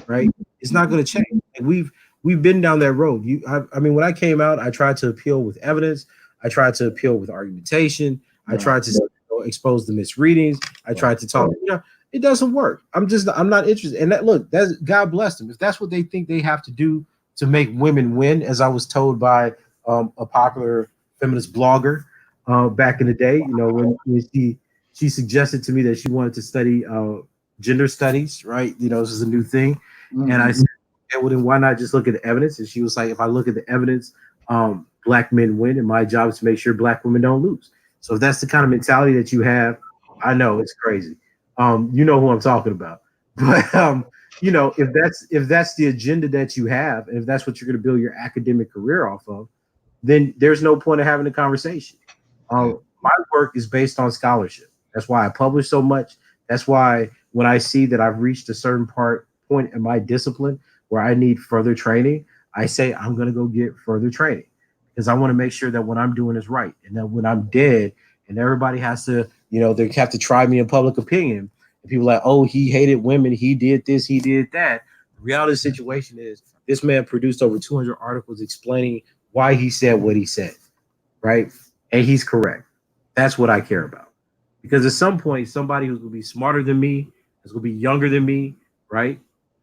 right? It's not going to change. And we've been down that road. I mean, when I came out, I tried to appeal with evidence. I tried to appeal with argumentation. I tried to expose the misreadings. I tried to talk. It doesn't work. I'm not interested. And that's God bless them. If that's what they think they have to do to make women win, as I was told by a popular feminist blogger back in the day, when she suggested to me that she wanted to study gender studies, right? This is a new thing. Mm-hmm. And I said, okay, well, then why not just look at the evidence? And she was like, if I look at the evidence, Black men win, and my job is to make sure Black women don't lose. So if that's the kind of mentality that you have, I know it's crazy. You know who I'm talking about. But if that's the agenda that you have, and if that's what you're going to build your academic career off of, then there's no point of having a conversation. My work is based on scholarship. That's why I publish so much. That's why when I see that I've reached a certain point in my discipline where I need further training, I say I'm going to go get further training, because I want to make sure that what I'm doing is right, and that when I'm dead and everybody has to, they have to try me in public opinion, and people are like, oh, he hated women, he did this, he did that. The reality of the situation is this man produced over 200 articles explaining why he said what he said, right? And he's correct. That's what I care about. Because at some point, somebody who's going to be smarter than me, who's going to be younger than me, right,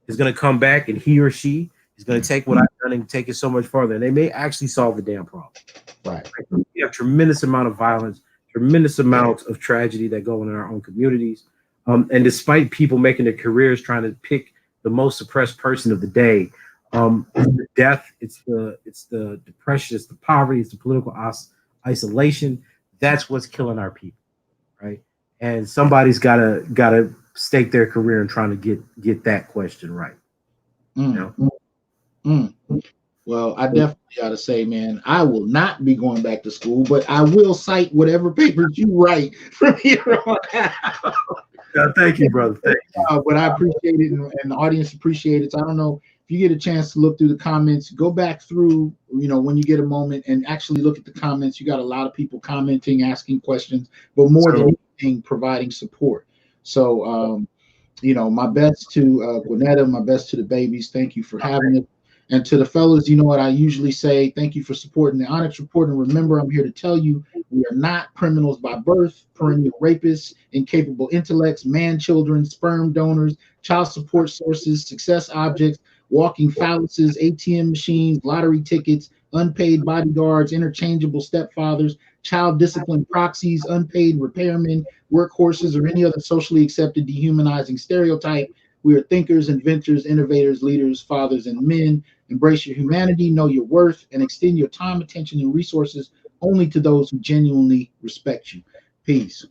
is going to come back, and he or she is going to take what I've done and take it so much farther. And they may actually solve the damn problem. Right. We have tremendous amount of violence, tremendous amounts of tragedy that go on in our own communities. And despite people making their careers trying to pick the most suppressed person of the day, the death, it's the depression, it's the poverty, it's the political isolation. That's what's killing our people, right? And somebody's gotta stake their career in trying to get that question right. Well, I definitely gotta say, man, I will not be going back to school, but I will cite whatever papers you write from here on out. Thank you, brother. Thank you. But I appreciate it, and the audience appreciates it. So I don't know if you get a chance to look through the comments, go back through, when you get a moment, and actually look at the comments. You got a lot of people commenting, asking questions, but more than anything, providing support. So, my best to Gwinnetta, my best to the babies. Thank you for having it. And to the fellas, you know what I usually say, thank you for supporting the Onyx Report. And remember, I'm here to tell you, we are not criminals by birth, perennial rapists, incapable intellects, man children, sperm donors, child support sources, success objects, walking phalluses, ATM machines, lottery tickets, unpaid bodyguards, interchangeable stepfathers, child discipline proxies, unpaid repairmen, workhorses, or any other socially accepted dehumanizing stereotype. We are thinkers, inventors, innovators, leaders, fathers, and men. Embrace your humanity, know your worth, and extend your time, attention, and resources only to those who genuinely respect you. Peace.